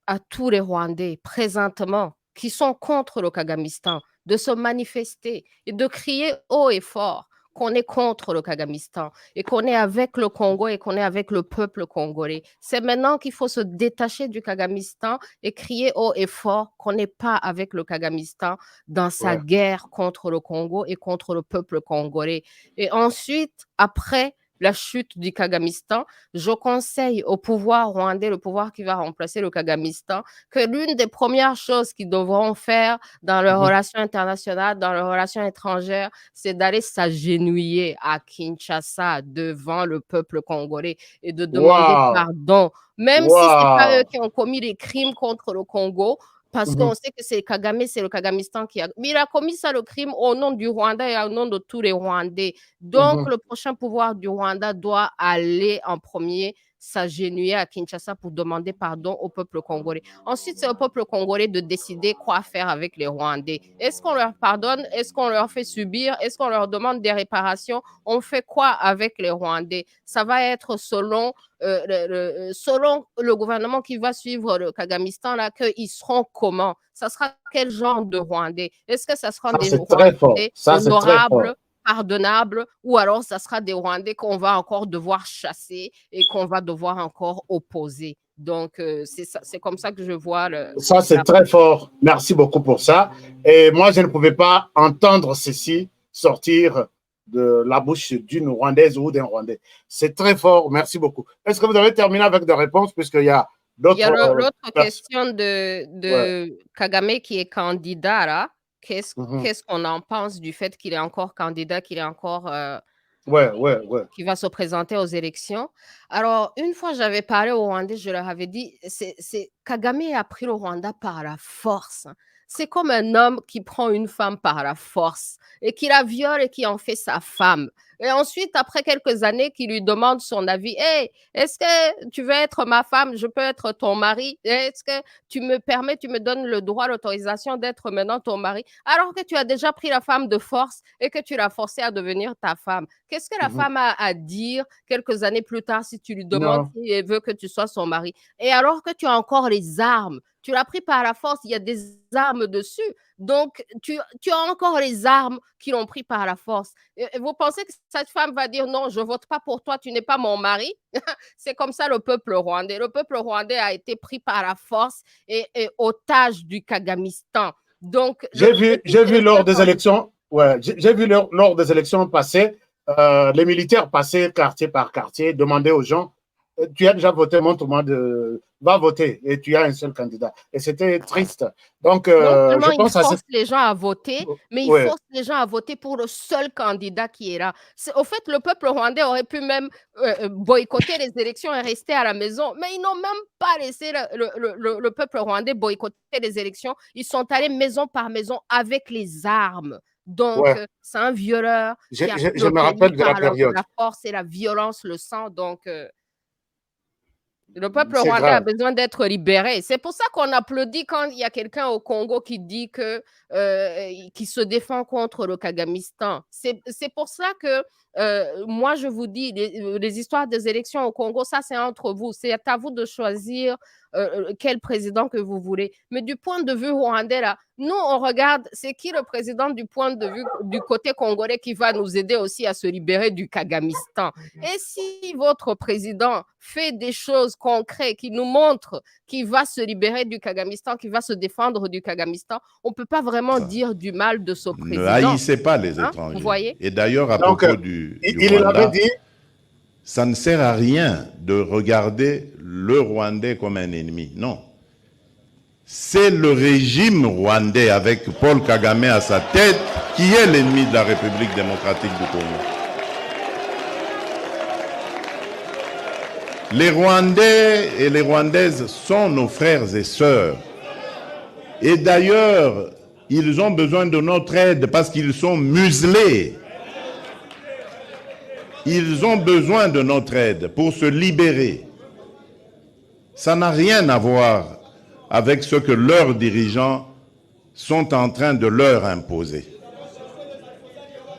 à tous les Rwandais présentement qui sont contre le Kagamistan de se manifester et de crier haut et fort qu'on est contre le Kagamistan et qu'on est avec le Congo et qu'on est avec le peuple congolais. C'est maintenant qu'il faut se détacher du Kagamistan et crier haut et fort qu'on n'est pas avec le Kagamistan dans sa guerre contre le Congo et contre le peuple congolais. Et ensuite, après la chute du Kagamistan, je conseille au pouvoir rwandais, le pouvoir qui va remplacer le Kagamistan, que l'une des premières choses qu'ils devront faire dans leurs relations internationales, dans leurs relations étrangères, c'est d'aller s'agenouiller à Kinshasa devant le peuple congolais et de demander pardon, même si ce n'est pas eux qui ont commis des crimes contre le Congo, parce qu'on sait que c'est Kagame, c'est le Kagamistan qui a... Mais il a commis ça, le crime, au nom du Rwanda et au nom de tous les Rwandais. Donc, le prochain pouvoir du Rwanda doit aller en premier s'agenouiller à Kinshasa pour demander pardon au peuple congolais. Ensuite, c'est au peuple congolais de décider quoi faire avec les Rwandais. Est-ce qu'on leur pardonne? Est-ce qu'on leur fait subir? Est-ce qu'on leur demande des réparations? On fait quoi avec les Rwandais? Ça va être selon le gouvernement qui va suivre le Kagamistan, là, qu'ils seront comment? Ça sera quel genre de Rwandais? Est-ce que ça sera des Rwandais honorables, pardonnables, ou alors ça sera des Rwandais qu'on va encore devoir chasser et qu'on va devoir encore opposer? Donc, c'est comme ça que je vois ça, c'est très fort. Merci beaucoup pour ça. Et moi, je ne pouvais pas entendre ceci sortir de la bouche d'une Rwandaise ou d'un Rwandais. C'est très fort. Merci beaucoup. Est-ce que vous avez terminé avec des réponses, puisqu'il y a d'autres... Il y a l'autre question de Kagame qui est candidat, là. Qu'est-ce qu'on en pense du fait qu'il est encore candidat, qu'il est encore... qui va se présenter aux élections. Alors, une fois, j'avais parlé aux Rwandais, je leur avais dit, Kagame a pris le Rwanda par la force. C'est comme un homme qui prend une femme par la force et qui la viole et qui en fait sa femme. Et ensuite, après quelques années, qui lui demande son avis. Hey, est-ce que tu veux être ma femme? Je peux être ton mari? Est-ce que tu me permets, tu me donnes le droit, l'autorisation d'être maintenant ton mari? Alors que tu as déjà pris la femme de force et que tu l'as forcée à devenir ta femme. Qu'est-ce que la femme a à dire quelques années plus tard si tu lui demandes Non. si elle veut que tu sois son mari? Et alors que tu as encore les armes, tu l'as pris par la force, il y a des armes dessus. Donc, tu as encore les armes qui l'ont pris par la force. Et vous pensez que cette femme va dire non, je ne vote pas pour toi, tu n'es pas mon mari? C'est comme ça le peuple rwandais. Le peuple rwandais a été pris par la force et otage du Kagamistan. Donc, j'ai vu lors des élections, j'ai vu lors des élections passées, les militaires passaient quartier par quartier, demandaient aux gens, tu as déjà voté, montre-moi va voter, et tu as un seul candidat. Et c'était triste. Donc, non je pense il force les gens à voter, mais il ouais. force les gens à voter pour le seul candidat qui est là. Au fait, le peuple rwandais aurait pu même boycotter les élections et rester à la maison, mais ils n'ont même pas laissé le peuple rwandais boycotter les élections. Ils sont allés maison par maison avec les armes. Donc, c'est un violeur qui a je me rappelle de la période. La force et la violence, le sang. Donc, le peuple rwandais a besoin d'être libéré. C'est pour ça qu'on applaudit quand il y a quelqu'un au Congo qui dit que qui se défend contre le Kagamistan. C'est pour ça que moi, je vous dis, les histoires des élections au Congo, ça, c'est entre vous. C'est à vous de choisir quel président que vous voulez. Mais du point de vue rwandais, là, nous, on regarde, c'est qui le président du point de vue du côté congolais qui va nous aider aussi à se libérer du Kagamistan. Et si votre président fait des choses concrètes qui nous montrent qu'il va se libérer du Kagamistan, qu'il va se défendre du Kagamistan, on ne peut pas vraiment dire du mal de ce président. Ne haïssez pas les étrangers. Vous voyez? Et d'ailleurs, à propos du Rwanda, ça ne sert à rien de regarder le Rwandais comme un ennemi. Non. C'est le régime rwandais avec Paul Kagame à sa tête qui est l'ennemi de la République démocratique du Congo. Les Rwandais et les Rwandaises sont nos frères et sœurs. Et d'ailleurs, ils ont besoin de notre aide parce qu'ils sont muselés. Ils ont besoin de notre aide pour se libérer. Ça n'a rien à voir avec ce que leurs dirigeants sont en train de leur imposer.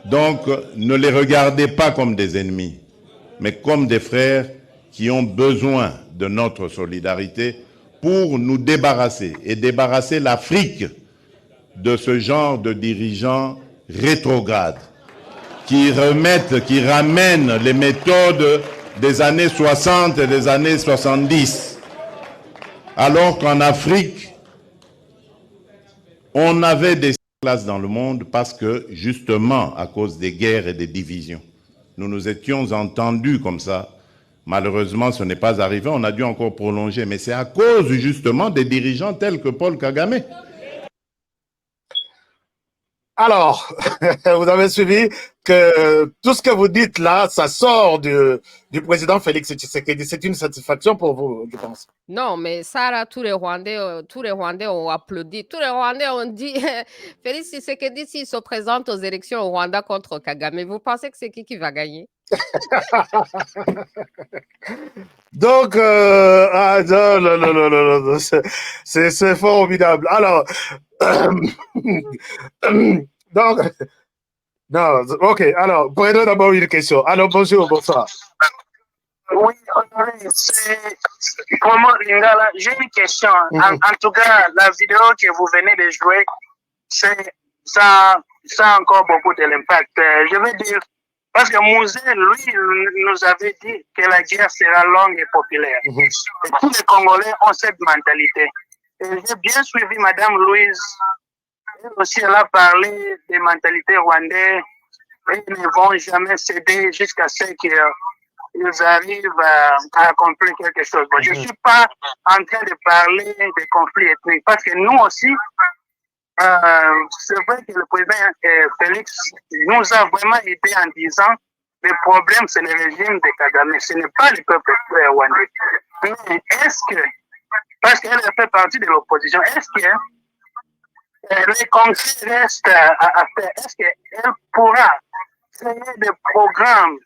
Donc, ne les regardez pas comme des ennemis, mais comme des frères qui ont besoin de notre solidarité pour nous débarrasser et débarrasser l'Afrique de ce genre de dirigeants rétrogrades qui ramènent les méthodes des années 60 et des années 70. Alors qu'en Afrique, on avait des classes dans le monde parce que, justement, à cause des guerres et des divisions, nous nous étions entendus comme ça. Malheureusement, ce n'est pas arrivé, on a dû encore prolonger, mais c'est à cause, justement, des dirigeants tels que Paul Kagame. Alors, vous avez suivi que tout ce que vous dites là, ça sort du président Félix Tshisekedi. C'est une satisfaction pour vous, je pense. Non, mais ça, là, tous les Rwandais ont applaudi. Tous les Rwandais ont dit, Félix Tshisekedi, s'il se présente aux élections au Rwanda contre Kagame, vous pensez que c'est qui va gagner? Donc, non, c'est formidable. Alors, donc, non, ok, alors, prenons d'abord une question. Alors, bonjour, bonsoir. Oui, c'est comment, Lingala, j'ai une question. En tout cas, la vidéo que vous venez de jouer, ça a encore beaucoup de l'impact. Je veux dire, parce que Mouzé, lui, nous avait dit que la guerre sera longue et populaire. Et tous les Congolais ont cette mentalité. Et j'ai bien suivi Madame Louise. Elle aussi, elle a parlé des mentalités rwandaises. Ils ne vont jamais céder jusqu'à ce qu'ils arrivent à accomplir quelque chose. Bon, je ne suis pas en train de parler des conflits ethniques parce que nous aussi, c'est vrai que le président Félix nous a vraiment aidé en disant le problème, c'est le régime de Kagame, ce n'est pas le peuple rwandais. Mais est-ce que, parce qu'elle fait partie de l'opposition, est-ce que les conflits restent à faire? Est-ce qu'elle pourra créer des programmes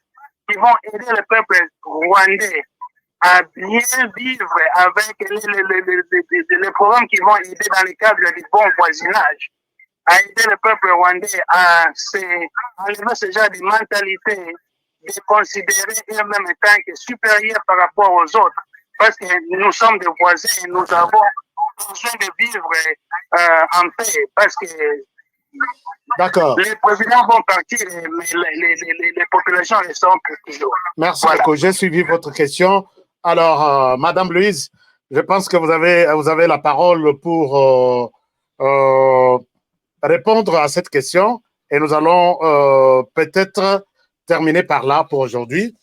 qui vont aider le peuple rwandais à bien vivre avec les programmes qui vont aider dans le cadre du bon voisinage, à aider le peuple rwandais à enlever ce genre de mentalité, de considérer eux-mêmes en tant que supérieurs par rapport aux autres, parce que nous sommes des voisins et nous avons besoin de vivre en paix, parce que les présidents vont partir, mais les populations resteront pour toujours. Merci beaucoup. J'ai suivi votre question. Alors, Madame Louise, je pense que vous avez la parole pour répondre à cette question et nous allons peut-être terminer par là pour aujourd'hui.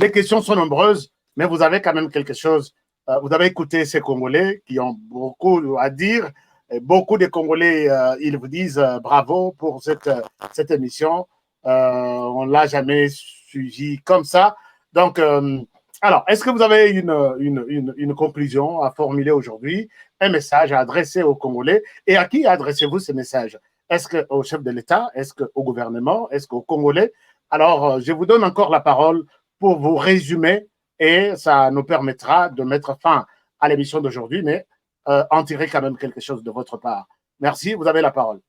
Les questions sont nombreuses, mais vous avez quand même quelque chose. Vous avez écouté ces Congolais qui ont beaucoup à dire. Et beaucoup de Congolais, ils vous disent bravo pour cette émission. On ne l'a jamais suivi comme ça. Donc, alors, est-ce que vous avez une conclusion à formuler aujourd'hui, un message à adresser aux Congolais? Et à qui adressez-vous ce message? Est-ce qu'au chef de l'État? Est-ce qu'au gouvernement? Est-ce qu'aux Congolais? Alors, je vous donne encore la parole pour vous résumer et ça nous permettra de mettre fin à l'émission d'aujourd'hui, mais en tirer quand même quelque chose de votre part. Merci, vous avez la parole.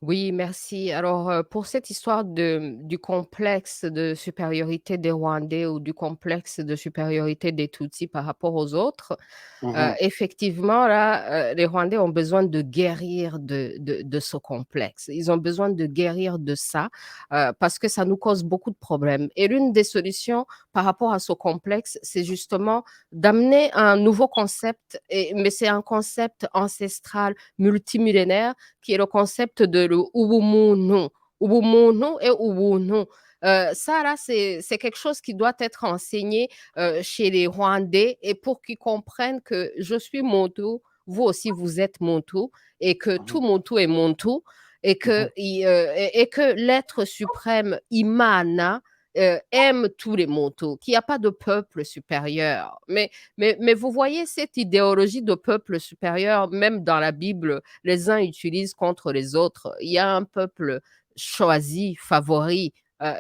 Oui, merci. Alors, pour cette histoire du complexe de supériorité des Rwandais ou du complexe de supériorité des Tutsis par rapport aux autres, effectivement, là, les Rwandais ont besoin de guérir de ce complexe. Ils ont besoin de guérir de ça parce que ça nous cause beaucoup de problèmes. Et l'une des solutions par rapport à ce complexe, c'est justement d'amener un nouveau concept, mais c'est un concept ancestral multimillénaire qui est le concept de le Ubumunu. Ubumunu et Ubuntu. Ça, là, c'est quelque chose qui doit être enseigné chez les Rwandais et pour qu'ils comprennent que je suis Montu, vous aussi, vous êtes Montu et que tout Montu est Montu et que l'être suprême, Imana, aime tous les Montu, qu'il n'y a pas de peuple supérieur. Mais vous voyez cette idéologie de peuple supérieur, même dans la Bible, les uns utilisent contre les autres. Il y a un peuple choisi, favori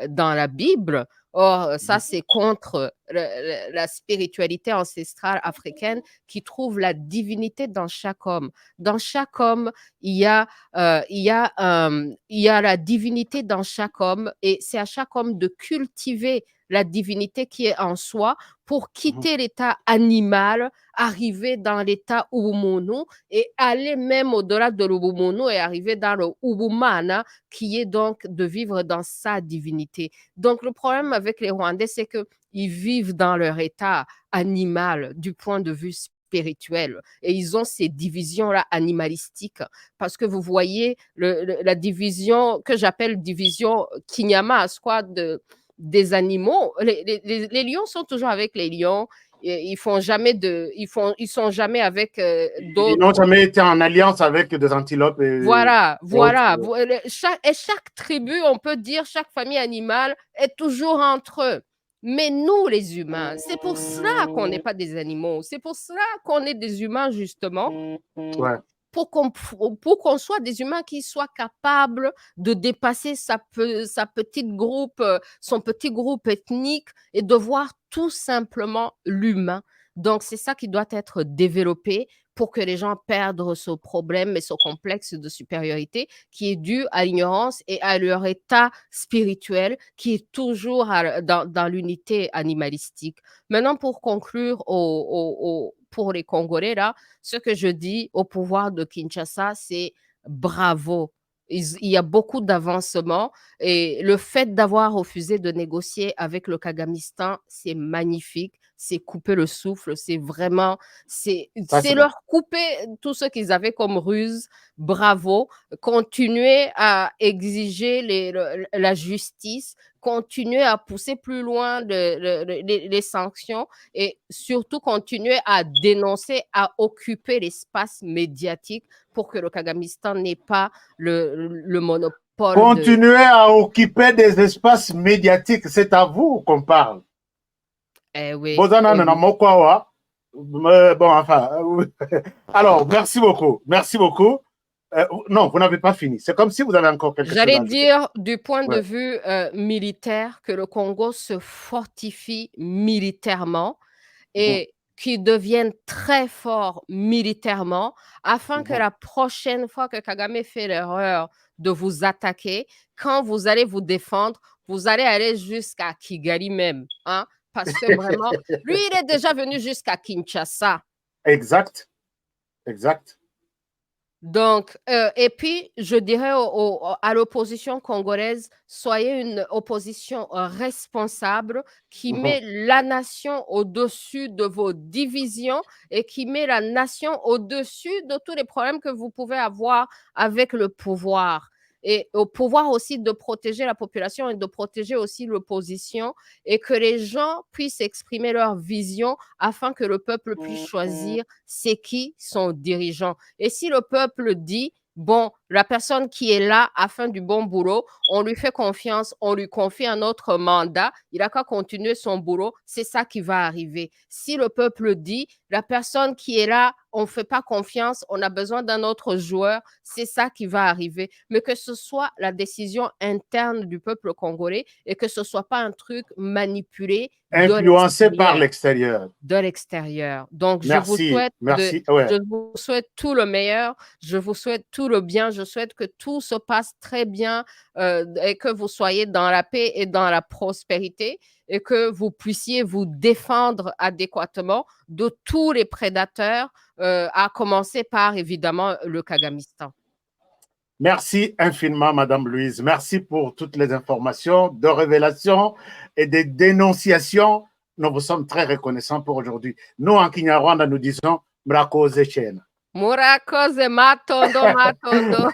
dans la Bible. Or, ça, c'est contre la spiritualité ancestrale africaine qui trouve la divinité dans chaque homme. Dans chaque homme, il y a la divinité dans chaque homme et c'est à chaque homme de cultiver la divinité qui est en soi pour quitter l'état animal, arriver dans l'état Ubumunu et aller même au-delà de l'Ubumunu et arriver dans le Ubumana qui est donc de vivre dans sa divinité. Donc le problème avec les Rwandais, c'est qu'ils vivent dans leur état animal du point de vue spirituel et ils ont ces divisions-là animalistiques parce que vous voyez la division que j'appelle division Kinyama, des animaux. Les lions sont toujours avec les lions. Ils sont jamais avec d'autres. Ils n'ont jamais été en alliance avec des antilopes. Voilà. Chaque tribu, on peut dire, chaque famille animale est toujours entre eux. Mais nous, les humains, c'est pour cela qu'on n'est pas des animaux. C'est pour cela qu'on est des humains, justement. Ouais. Pour qu'on soit des humains qui soient capables de dépasser son petit groupe ethnique et de voir tout simplement l'humain. Donc, c'est ça qui doit être développé pour que les gens perdent ce problème et ce complexe de supériorité qui est dû à l'ignorance et à leur état spirituel qui est toujours dans l'unité animalistique. Maintenant, pour conclure pour les Congolais, là, ce que je dis au pouvoir de Kinshasa, c'est bravo. Il y a beaucoup d'avancements et le fait d'avoir refusé de négocier avec le Kagamistan, c'est magnifique. C'est couper le souffle, c'est vraiment, c'est leur couper tout ce qu'ils avaient comme ruse. Bravo. Continuer à exiger la justice, continuer à pousser plus loin les sanctions et surtout continuer à dénoncer, à occuper l'espace médiatique pour que le Kagamistan n'ait pas le monopole. Continuer à occuper des espaces médiatiques, c'est à vous qu'on parle. Oui. Bon, enfin. Alors, merci beaucoup. Merci beaucoup. Non, vous n'avez pas fini. C'est comme si vous avez encore quelque chose à J'allais ajouter. dire, du point de Ouais. vue militaire, que le Congo se fortifie militairement et qu'il devienne très fort militairement afin que la prochaine fois que Kagame fait l'erreur de vous attaquer, quand vous allez vous défendre, vous allez aller jusqu'à Kigali même. Hein? Parce que vraiment, lui, il est déjà venu jusqu'à Kinshasa. Exact. Exact. Donc, et puis, je dirais à l'opposition congolaise, soyez une opposition responsable qui met la nation au-dessus de vos divisions et qui met la nation au-dessus de tous les problèmes que vous pouvez avoir avec le pouvoir. Et au pouvoir aussi de protéger la population et de protéger aussi l'opposition et que les gens puissent exprimer leur vision afin que le peuple puisse choisir c'est qui son dirigeant. Et si le peuple dit, bon, la personne qui est là a fait du bon boulot, on lui fait confiance, on lui confie un autre mandat, il n'a qu'à continuer son boulot, c'est ça qui va arriver. Si le peuple dit, la personne qui est là, on ne fait pas confiance, on a besoin d'un autre joueur, c'est ça qui va arriver. Mais que ce soit la décision interne du peuple congolais et que ce ne soit pas un truc manipulé, influencé par l'extérieur. De l'extérieur. Donc, merci, je vous souhaite tout le meilleur, je vous souhaite tout le bien, je souhaite que tout se passe très bien et que vous soyez dans la paix et dans la prospérité et que vous puissiez vous défendre adéquatement de tous les prédateurs, à commencer par, évidemment, le Kagamistan. Merci infiniment, Madame Louise. Merci pour toutes les informations, de révélations et des dénonciations. Nous vous sommes très reconnaissants pour aujourd'hui. Nous, en Kinyarwanda, nous disons Mrakoze Chena. Murakoze matondo matondo.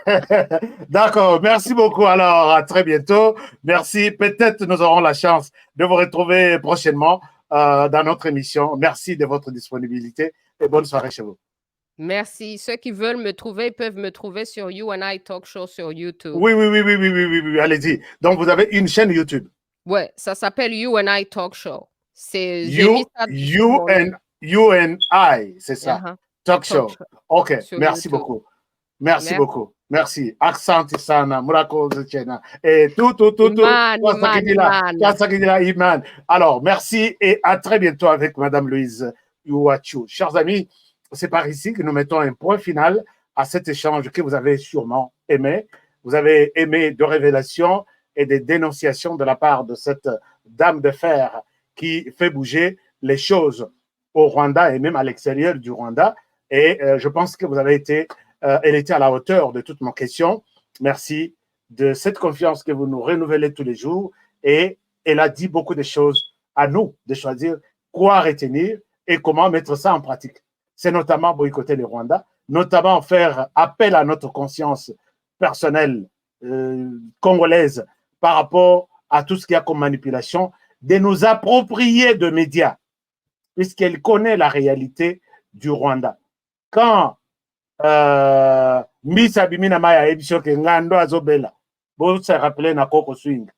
D'accord, merci beaucoup. Alors, à très bientôt. Merci. Peut-être nous aurons la chance de vous retrouver prochainement dans notre émission. Merci de votre disponibilité et bonne soirée chez vous. Merci. Ceux qui veulent me trouver peuvent me trouver sur You and I Talk Show sur YouTube. Oui. Allez-y. Donc, vous avez une chaîne YouTube. Ouais, ça s'appelle You and I Talk Show. C'est You and I, c'est ça. Talk Show. Ok, merci beaucoup. Merci beaucoup. Merci. Accent sana, Murakoze Chena. Et tout. Iman. Alors, merci et à très bientôt avec Madame Louise Uwachu. Chers amis, c'est par ici que nous mettons un point final à cet échange que vous avez sûrement aimé. Vous avez aimé de révélations et des dénonciations de la part de cette dame de fer qui fait bouger les choses au Rwanda et même à l'extérieur du Rwanda. Et je pense que vous avez été, elle était à la hauteur de toutes mes questions. Merci de cette confiance que vous nous renouvelez tous les jours. Et elle a dit beaucoup de choses à nous de choisir quoi retenir et comment mettre ça en pratique. C'est notamment boycotter le Rwanda, notamment faire appel à notre conscience personnelle congolaise par rapport à tout ce qu'il y a comme manipulation, de nous approprier de médias, puisqu'elle connaît la réalité du Rwanda. Quand Miss Abimina Maya Ebisho ke ngando azobela, vous se rappelez na Koko Swing.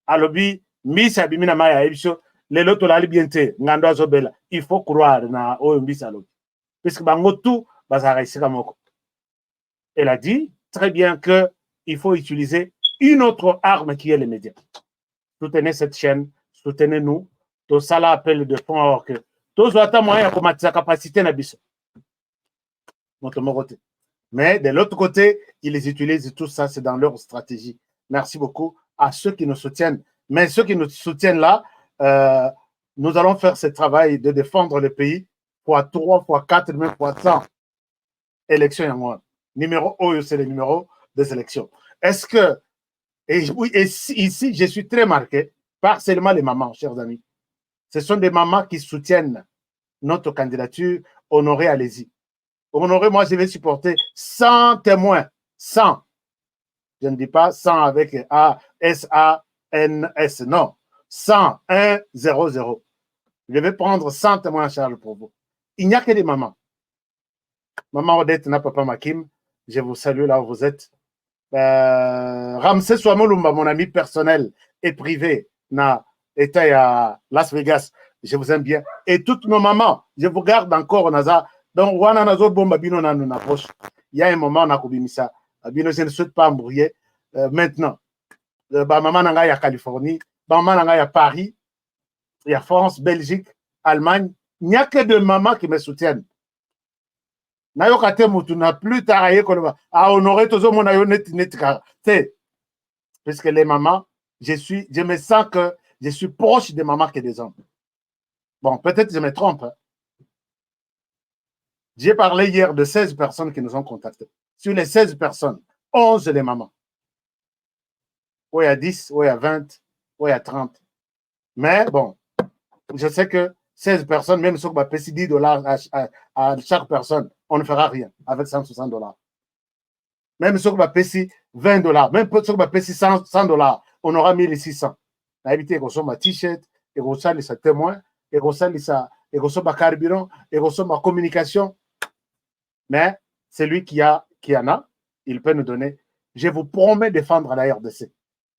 Alobi Miss Abimina Maya Ebisho lelo tolali biente ngando azobela, il faut croire na Oyumbisa alobi. Puisque bango tout bazara isika moko. Elle a dit très bien que il faut utiliser une autre arme qui est les médias. Soutenez cette chaîne, soutenez-nous. Tout ça là appelle de fonds alors que tous les moyens pour mettre sa capacité na biso. Mais de l'autre côté, ils les utilisent tout ça, c'est dans leur stratégie. Merci beaucoup à ceux qui nous soutiennent. Mais ceux qui nous soutiennent là, nous allons faire ce travail de défendre le pays fois 3, fois 4, même fois 100 élections en moi. Numéro O, c'est le numéro des élections. Est-ce que, ici, je suis très marqué par seulement les mamans, chers amis. Ce sont des mamans qui soutiennent notre candidature. Honoré, allez-y. Honoré, moi, je vais supporter 100 témoins. 100. Je ne dis pas 100 avec A-S-A-N-S. Non. 100, 1, 0, 0. Je vais prendre 100 témoins, Charles, pour vous. Il n'y a que des mamans. Maman Odette, papa Makim, je vous salue là où vous êtes. Ramsey Swamolumba, mon ami personnel et privé, était à Las Vegas. Je vous aime bien. Et toutes nos mamans, je vous garde encore, Naza. Donc, wana nazo bomba bino na poche. il y a un moment, on a Koubimisa. Je ne souhaite pas embrouiller. Maintenant, maman nanga ya Californie, maman nanga ya Paris, il y a France, Belgique, Allemagne. Il n'y a que deux mamans qui me soutiennent. Nayokate mutu n'a plus travaillé à honorer tout le monde. Puisque les mamans, je me sens que je suis proche des mamans que des hommes. Bon, peut-être je me trompe. Hein. J'ai parlé hier de 16 personnes qui nous ont contactés. Sur les 16 personnes, 11 les mamans. Oui, à 10, oui, à 20, oui, à 30. Mais bon, je sais que 16 personnes, même si on va payer 10 dollars à chaque personne, on ne fera rien avec 160 dollars. Même si on va payer 20 dollars, même si on va payer 100 dollars, on aura 1600. On a évité qu'on soit ma t-shirt, et qu'on soit les témoins, et qu'on soit ma carburant, et qu'on soit ma communication. Mais celui qui en a, il peut nous donner. Je vous promets de défendre la RDC.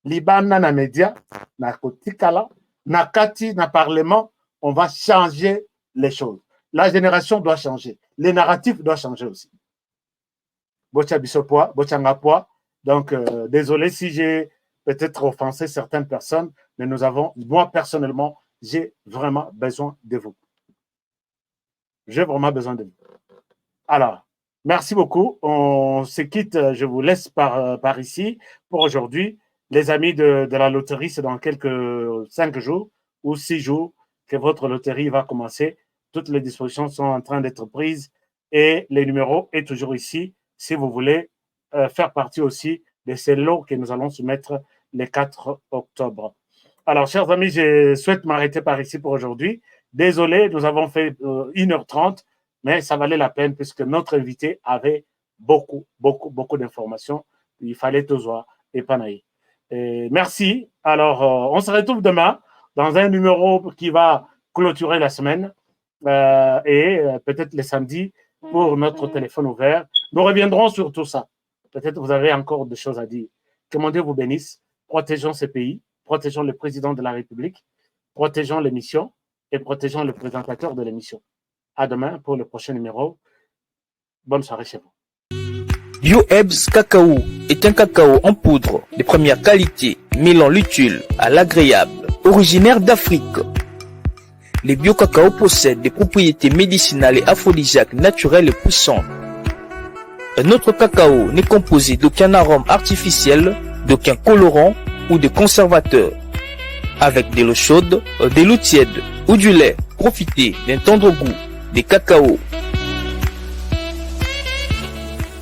Libana na média, na kotikala, na kati, na parlement, on va changer les choses. La génération doit changer. Les narratifs doivent changer aussi. Bocha bisopoa, bocha ngapoa. Donc, désolé si j'ai peut-être offensé certaines personnes, mais moi personnellement, j'ai vraiment besoin de vous. J'ai vraiment besoin de vous. Alors, merci beaucoup. On se quitte. Je vous laisse par ici pour aujourd'hui. Les amis de la loterie, c'est dans quelques 5 jours ou 6 jours que votre loterie va commencer. Toutes les dispositions sont en train d'être prises et les numéros est toujours ici si vous voulez faire partie aussi de ces lots que nous allons soumettre le 4 octobre. Alors, chers amis, je souhaite m'arrêter par ici pour aujourd'hui. Désolé, nous avons fait 1h30, mais ça valait la peine puisque notre invité avait beaucoup d'informations. Il fallait tous voir et panaï. Merci. Alors, on se retrouve demain dans un numéro qui va clôturer la semaine et peut-être le samedi pour notre téléphone ouvert. Nous reviendrons sur tout ça. Peut-être vous avez encore des choses à dire. Que mon Dieu vous bénisse. Protégeons ces pays, protégeons le président de la République, protégeons l'émission et protégeons le présentateur de l'émission. À demain pour le prochain numéro. Bonne soirée chez vous. BioEbs Cacao est un cacao en poudre de première qualité, mêlant l'utile à l'agréable, originaire d'Afrique. Les bio-cacao possèdent des propriétés médicinales et aphrodisiaques naturelles et puissantes. Un autre cacao n'est composé d'aucun arôme artificiel, d'aucun colorant ou de conservateur. Avec de l'eau chaude, de l'eau tiède ou du lait, profitez d'un tendre goût des cacao.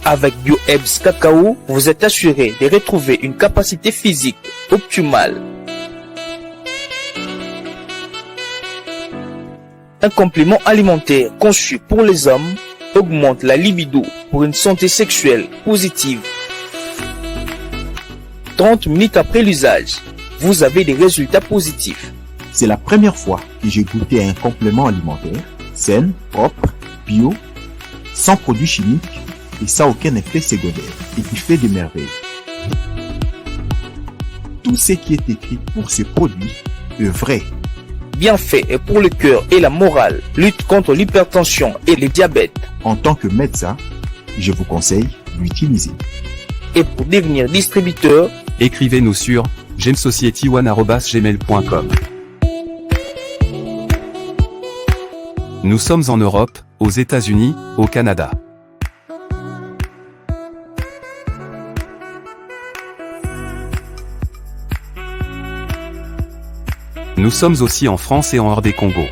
Avec BioEbs Cacao, vous êtes assuré de retrouver une capacité physique optimale. Un complément alimentaire conçu pour les hommes augmente la libido pour une santé sexuelle positive. 30 minutes après l'usage, vous avez des résultats positifs. C'est la première fois que j'ai goûté un complément alimentaire sain, propre, bio, sans produits chimiques et sans aucun effet secondaire et qui fait des merveilles. Tout ce qui est écrit pour ce produit est vrai. Bien fait et pour le cœur et la morale, lutte contre l'hypertension et le diabète. En tant que médecin, je vous conseille d'utiliser. Et pour devenir distributeur, écrivez-nous sur gemsociety1@gmail.com. Nous sommes en Europe, aux États-Unis, au Canada. Nous sommes aussi en France et en hors des Congo.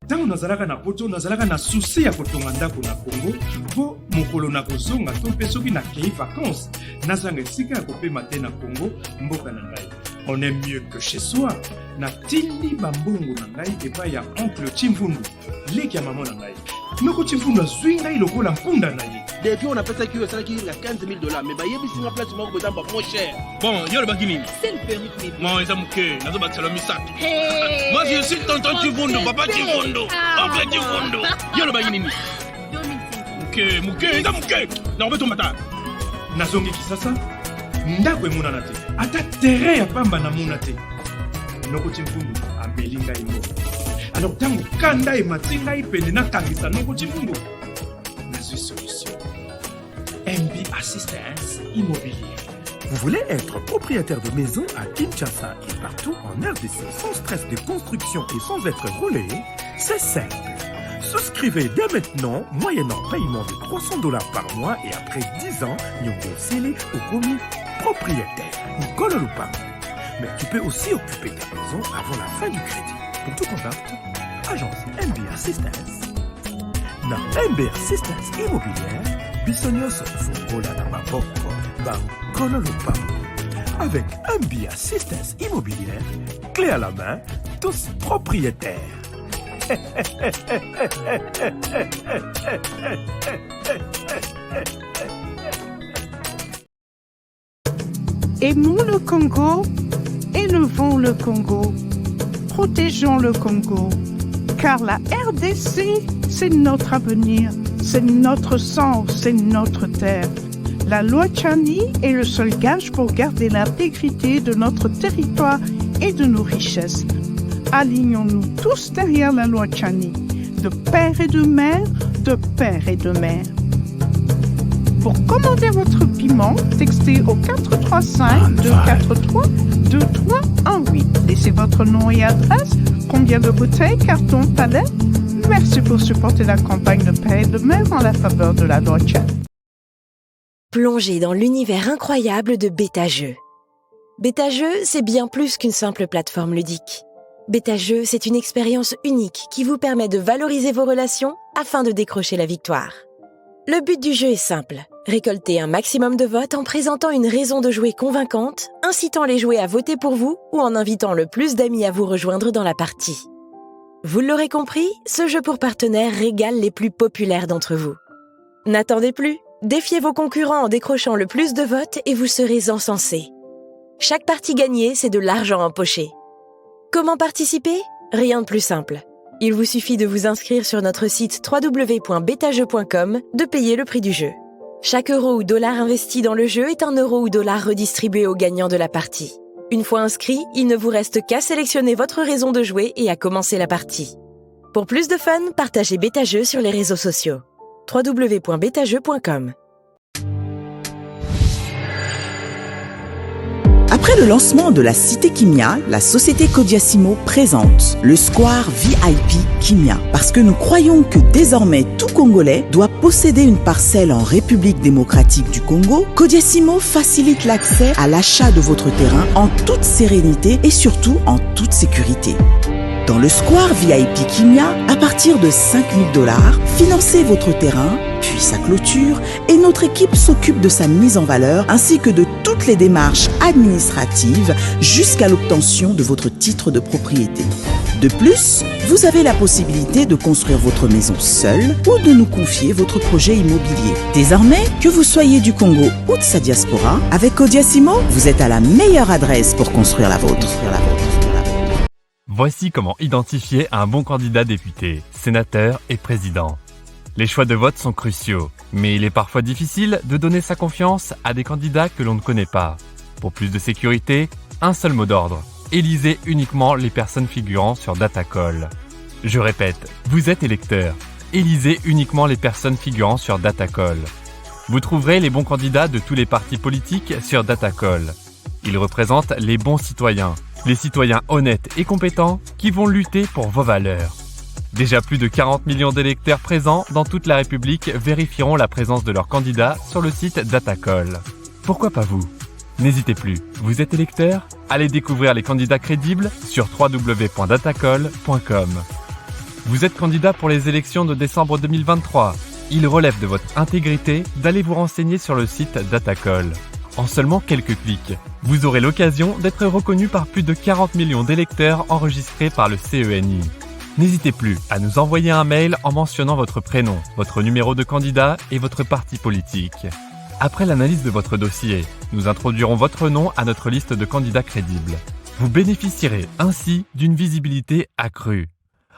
Tango nazalaka na poto nazalaka na souci ya kotonga ndako na Congo po mokolo na kozonga to pe soki na kei vacances nazanga esika ya kopema te na Congo mboka na ngai. On est mieux que chez soi. Na tindi bambongo na ngai epai ya oncle Chimvundu leki ya mama na ngai. Noko Chimvundu azwi ngai lokola mpunda na ye. Depuis on a fait ça qui est $15 000 mais bah yébi singa place moko besoin pas moins cher. Bon, yo le bakini. C'est le permis privé. Non, ils ont muké, nazo bakisalo misato. Moi je suis tonton Chimvundu, papa Chimvundu, oncle Chimvundu. Yo le bakini. Muké, ils ont muké. Na obeto mata. Nazongi kisasa ndako emonana te ata terrain ya pamba na mona te nokoti mpundu ameli ngai ngo. Alors ntango kanda emati ngai pene nakangisa nokoti mpundu nazwi solution. MB Assistance Immobilière. Vous voulez être propriétaire de maison à Kinshasa et partout en RDC sans stress de construction et sans être roulé? C'est simple. Souscrivez dès maintenant, moyennant paiement de $300 par mois et après 10 ans, nous vous scellez au commis propriétaire. Ngolo Lupango. Mais tu peux aussi occuper ta maison avant la fin du crédit. Pour tout contact, agence MB Assistance. Na MB Assistance Immobilière, Bissonioso Fongola na Maboko, Ngolo Lupango. Avec MB Assistance Immobilière, clé à la main, tous propriétaires. Aimons le Congo, élevons le Congo, protégeons le Congo, car la RDC, c'est notre avenir, c'est notre sang, c'est notre terre. La loi Tchani est le seul gage pour garder l'intégrité de notre territoire et de nos richesses. Alignons-nous tous derrière la loi Tchani, de père et de mère, de père et de mère. Pour commander votre piment, textez au 435-243-2318. Laissez votre nom et adresse, combien de bouteilles, cartons, palettes. Merci pour supporter la campagne de père et de mère en la faveur de la loi Tchani. Plongez dans l'univers incroyable de BetaJeux. BetaJeux, c'est bien plus qu'une simple plateforme ludique. BetaJeux, c'est une expérience unique qui vous permet de valoriser vos relations afin de décrocher la victoire. Le but du jeu est simple, récolter un maximum de votes en présentant une raison de jouer convaincante, incitant les joueurs à voter pour vous ou en invitant le plus d'amis à vous rejoindre dans la partie. Vous l'aurez compris, ce jeu pour partenaires régale les plus populaires d'entre vous. N'attendez plus, défiez vos concurrents en décrochant le plus de votes et vous serez encensés. Chaque partie gagnée, c'est de l'argent empoché. Comment participer? Rien de plus simple. Il vous suffit de vous inscrire sur notre site www.betajeux.com, de payer le prix du jeu. Chaque euro ou dollar investi dans le jeu est un euro ou dollar redistribué aux gagnants de la partie. Une fois inscrit, il ne vous reste qu'à sélectionner votre raison de jouer et à commencer la partie. Pour plus de fun, partagez BetaJeux sur les réseaux sociaux. www.betajeux.com. Après le lancement de la Cité Kimia, la société Codiasimo présente le Square VIP Kimia. Parce que nous croyons que désormais tout Congolais doit posséder une parcelle en République démocratique du Congo, Codiasimo facilite l'accès à l'achat de votre terrain en toute sérénité et surtout en toute sécurité. Dans le Square VIP Kimia, à partir de $5 000, financez votre terrain, puis sa clôture, et notre équipe s'occupe de sa mise en valeur ainsi que de toutes les démarches administratives jusqu'à l'obtention de votre titre de propriété. De plus, vous avez la possibilité de construire votre maison seule ou de nous confier votre projet immobilier. Désormais, que vous soyez du Congo ou de sa diaspora, avec Codiasimo, vous êtes à la meilleure adresse pour construire la vôtre. Voici comment identifier un bon candidat député, sénateur et président. Les choix de vote sont cruciaux, mais il est parfois difficile de donner sa confiance à des candidats que l'on ne connaît pas. Pour plus de sécurité, un seul mot d'ordre. Élisez uniquement les personnes figurant sur Datacall. Je répète, vous êtes électeur. Élisez uniquement les personnes figurant sur Datacall. Vous trouverez les bons candidats de tous les partis politiques sur Datacall. Ils représentent les bons citoyens, les citoyens honnêtes et compétents qui vont lutter pour vos valeurs. Déjà plus de 40 millions d'électeurs présents dans toute la République vérifieront la présence de leurs candidats sur le site Datacall. Pourquoi pas vous? N'hésitez plus, vous êtes électeur? Allez découvrir les candidats crédibles sur www.datacall.com. Vous êtes candidat pour les élections de décembre 2023. Il relève de votre intégrité d'aller vous renseigner sur le site Datacall. En seulement quelques clics, vous aurez l'occasion d'être reconnu par plus de 40 millions d'électeurs enregistrés par le CENI. N'hésitez plus à nous envoyer un mail en mentionnant votre prénom, votre numéro de candidat et votre parti politique. Après l'analyse de votre dossier, nous introduirons votre nom à notre liste de candidats crédibles. Vous bénéficierez ainsi d'une visibilité accrue.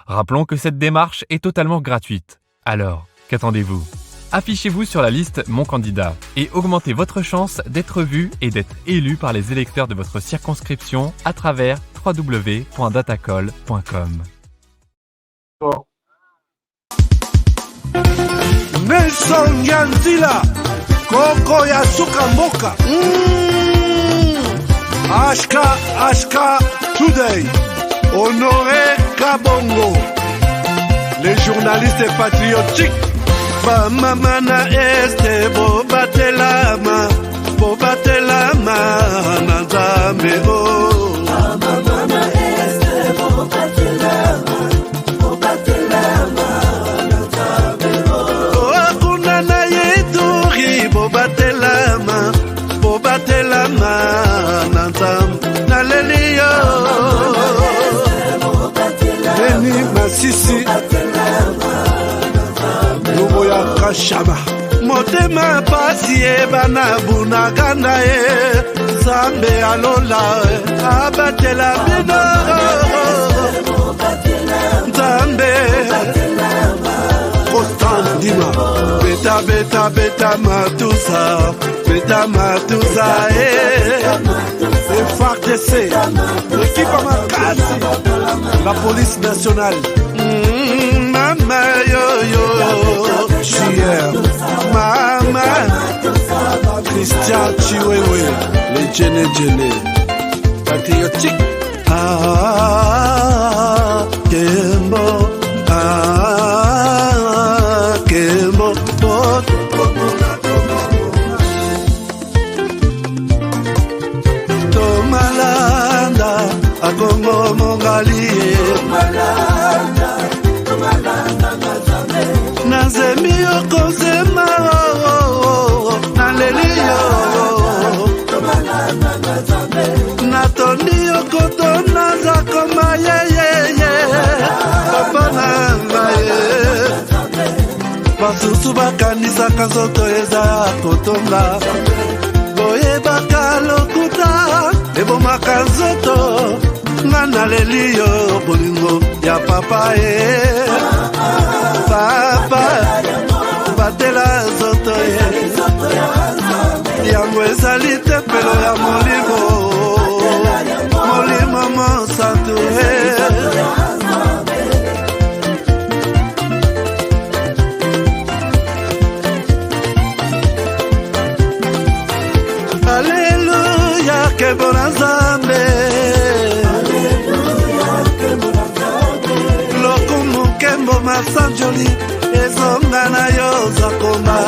Rappelons que cette démarche est totalement gratuite. Alors, qu'attendez-vous? Affichez-vous sur la liste Mon candidat et augmentez votre chance d'être vu et d'être élu par les électeurs de votre circonscription à travers www.datacall.com. Nelson Yanzila Koko ya suka mboka Ashka Today Honoré Kabongo les journalistes patriotiques Bamamana este Bobatelama Nanzambe Bamamana este Bobatelama Bobatelama nanzam naleliyo Beni Masisi Lubo ya Kashama Motema pasi ebana bunagana Zambe alola abatela bino Zambe Constant Dima Beta Matusa FARDC l'équipe à Makasi la police nationale Mama yo Chier Mama Christian Chiwewe les Djene patriotique Kembo Kembo Tomalanda Akongo Mongali Nazemi Okozema Naleliyo Natoni Okotona Zakoma Papa Nangaye Basusu bakanisaka nzoto eza kotonga boyebaka lokuta ebomaka nzoto nga naleliyo bolingo ya papa papa batela nzoto yango ezali tempelo ya molimo mosantu Alléluia, que bon Nzambe. Lokumu kembo masanjoli, ezonga na yo zakoma.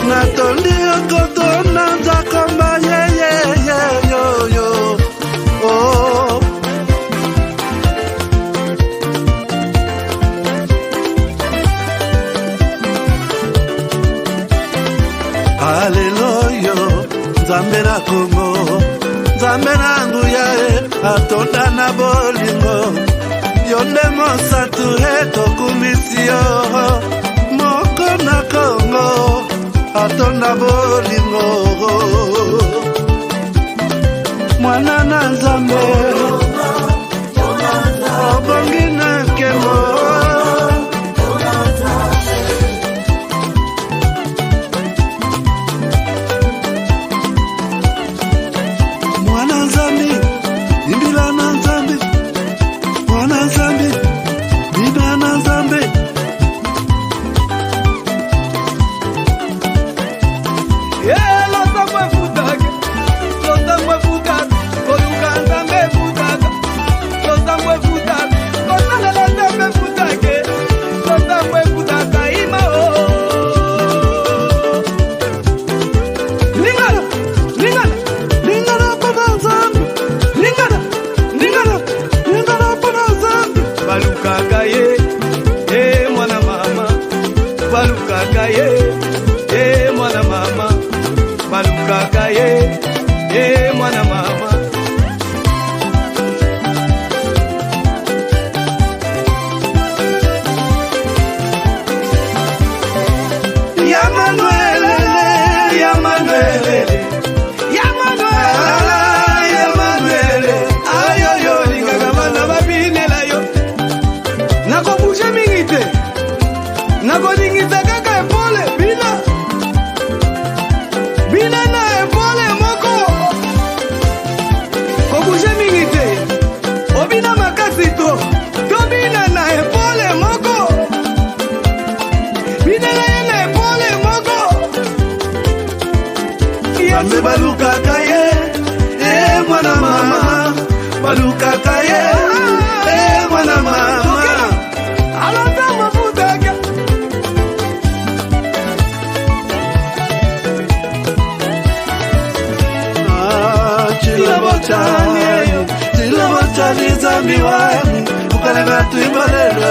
Natondi okoto na zakoma, yo. Oh. Haleluya, Nzambe na Kongo, Nzambe na nguya atonda na bolingo, yonde mosatu tokumisio, moko na Kongo, atonda bolingo, mwana na Nzambe, obongi na kemo. Mwana mama nzambe balukaka ye mwana mama balukaka ye mwana mama alata mafutaka chilabotani nzambi wangu ukalanga tuimbalelo